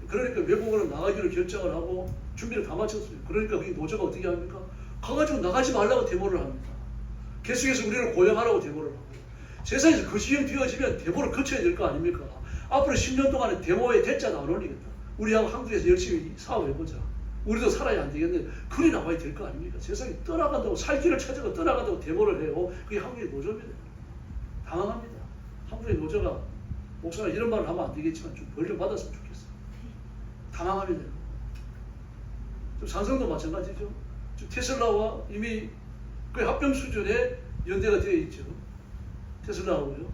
그러니까 외국으로 나가기로 결정을 하고 준비를 다 마쳤어요. 그러니까 이 노조가 어떻게 합니까? 가가지고 나가지 말라고 데모를 합니다. 계속해서 우리를 고용하라고 데모를 하고, 세상에서 그 시험 뒤어지면 데모를 거쳐야 될 거 아닙니까? 앞으로 10년 동안에 데모에 대자도 안 올리겠다. 우리하고 한국에서 열심히 사업해보자. 우리도 살아야 안 되겠네. 그리 나와야 될 거 아닙니까? 세상에 떠나간다고, 살 길을 찾아가 떠나간다고 데모를 해요. 그게 한국의 노조입니다. 당황합니다. 한국의 노조가, 목사가 이런 말을 하면 안 되겠지만 좀 벌 좀 받았으면 좋겠어요. 당황합니다. 좀 삼성도 마찬가지죠. 지금 테슬라와 이미 그 합병 수준의 연대가 되어 있죠. 테슬라하고요.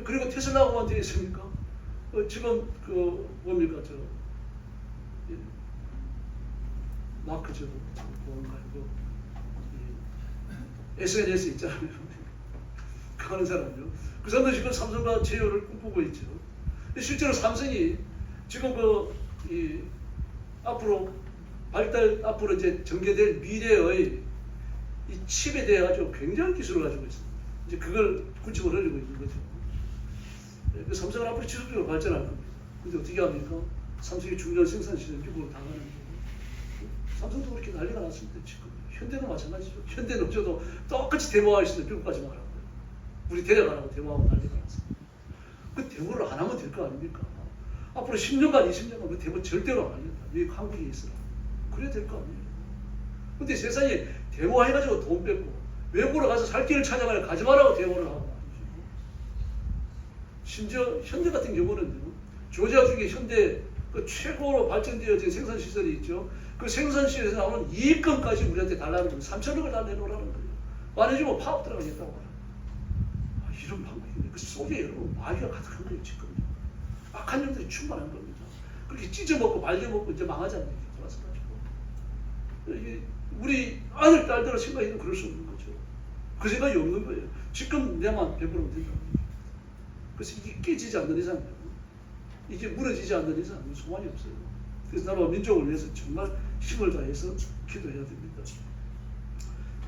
그리고 테슬라하고만 되어 있습니까? 지금 그 뭡니까 마크 뭔가요? SNS 있잖아요. 그 하는 사람이요. 그 사람도 지금 삼성과 제휴를 꿈꾸고 있죠. 실제로 삼성이 지금 앞으로 이제 전개될 미래의 이 칩에 대해 가지고 굉장한 기술을 가지고 있습니다. 이제 그걸 구축을 하려고 있는 거죠. 그 삼성은 앞으로 지속적으로 발전할 겁니다. 근데 어떻게 합니까? 삼성의 중요한 생산 시설 미국으로 다 가는 거고, 삼성도 그렇게 난리가 났습니다. 지금 현대도 마찬가지죠. 현대 노조도 똑같이 데모하고 있는데 미국까지 말하고요. 우리 데려가라고 데모하고 난리가 났습니다. 그 데모를 안 하면 될 거 아닙니까? 앞으로 10년간 20년간 그 데모 절대로 안 하겠다. 미국 한국에 있으라. 그래야 될 거 아니에요. 근데 세상에 데모해가지고 돈 뺏고 외국으로 가서 살 길을 찾아가려 가지 말라고 데모를 하고 말이죠. 심지어 현대 같은 경우는 조지아 중에 현대 그 최고로 발전되어진 생산시설이 있죠. 그 생산시설에서 나오는 이익금까지 우리한테 달라는 거예요. 3천억을 다 내놓으라는 거예요. 안 해주면 파업 들어가겠다고 해요. 이런 방법인데 그 속에 여러분 마귀가 가득한 거예요. 지금 악한 놈들이 충만한 겁니다. 그렇게 찢어먹고 말려먹고 이제 망하자는 얘기 들어왔어가지고 우리 아들 딸들은 생각해도 그럴 수 없는 거죠. 그 생각이 없는 거예요. 지금 내만 배부르면 된다는 거죠. 그래서 이게 깨지지 않는 이상, 이게 무너지지 않는 이상 소망이 없어요. 그래서 나라와 민족을 위해서 정말 힘을 다해서 기도해야 됩니다.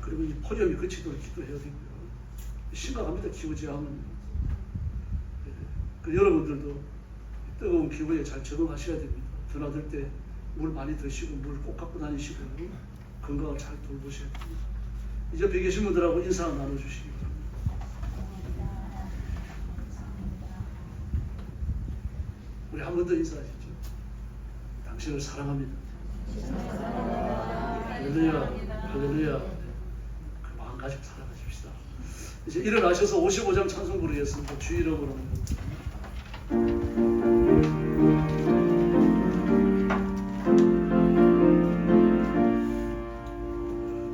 그리고 이 폭염이 그치도록 기도해야 되고요. 심각합니다. 기후저항은. 그 여러분들도 뜨거운 기후에 잘 적응하셔야 됩니다. 드나들 때 물 많이 드시고 물 꼭 갖고 다니시고 건강을 잘 돌보셔야 됩니다. 이제 옆에 계신 분들하고 인사 나눠주시기 바랍니다. 우리 한 번 더 인사하시죠. 당신을 사랑합니다. 할렐루야, 할렐루야. 그 마음 가지고 살아가십시다. 이제 일어나셔서 55장 찬송 부르겠습니다. 주 이름으로.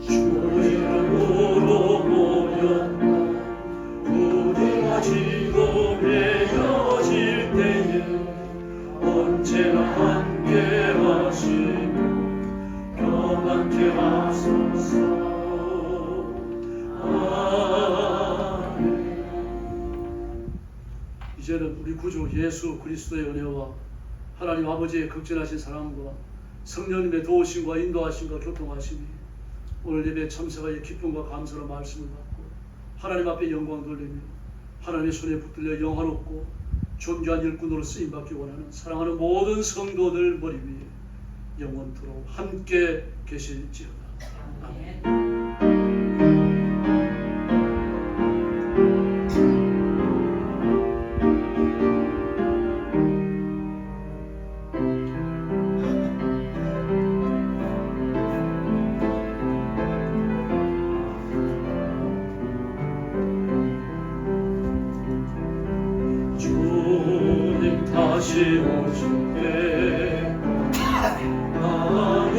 주 이름으로 모였다. 우리가 지고 헤어질 때에 언제나 함께 하시고 평안케 하소서. 이제는 우리 구주 예수 그리스도의 은혜와 하나님 아버지의 극진하신 사랑과 성령님의 도우심과 인도하심과 교통하심이 오늘 예배 참석하여 기쁨과 감사로 말씀을 받고 하나님 앞에 영광 돌리며 하나님의 손에 붙들려 영화롭고 존귀한 일꾼으로 쓰임받기 원하는 사랑하는 모든 성도들 머리 위에 영원토록 함께 계실지어다. 아멘. 주님 다시 오실 때 나도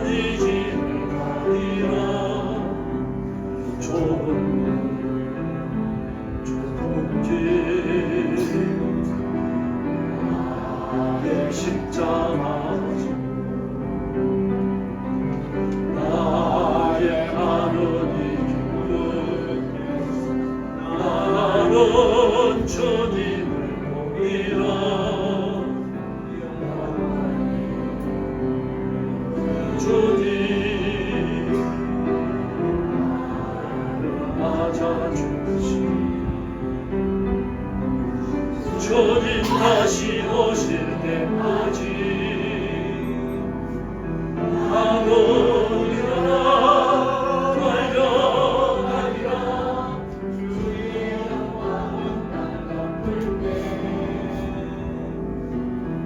이 집을 가리라. 좁은 길 나의 십자가 나의 가는 이 길은 나는 주님을 보리라. 주님 맞아주시. 주님 다시 오실 때까지 나도 일어나 달려가리라. 주의 영광은 날 덮을 때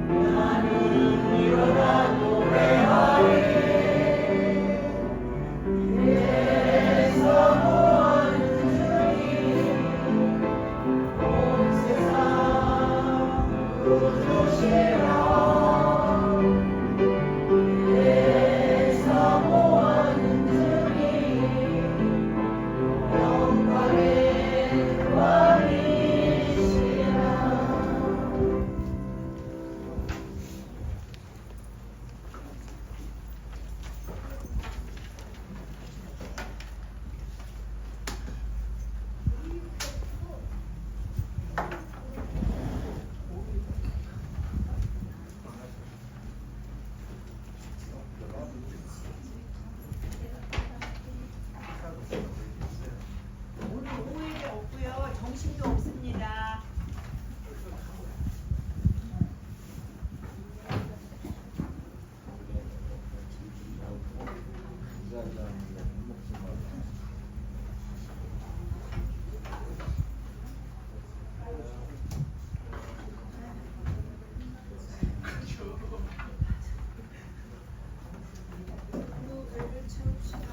나는 일어나 노래하리. 오늘 오후에도 없고요. 점심도 없습니다. 배를 채웁시다.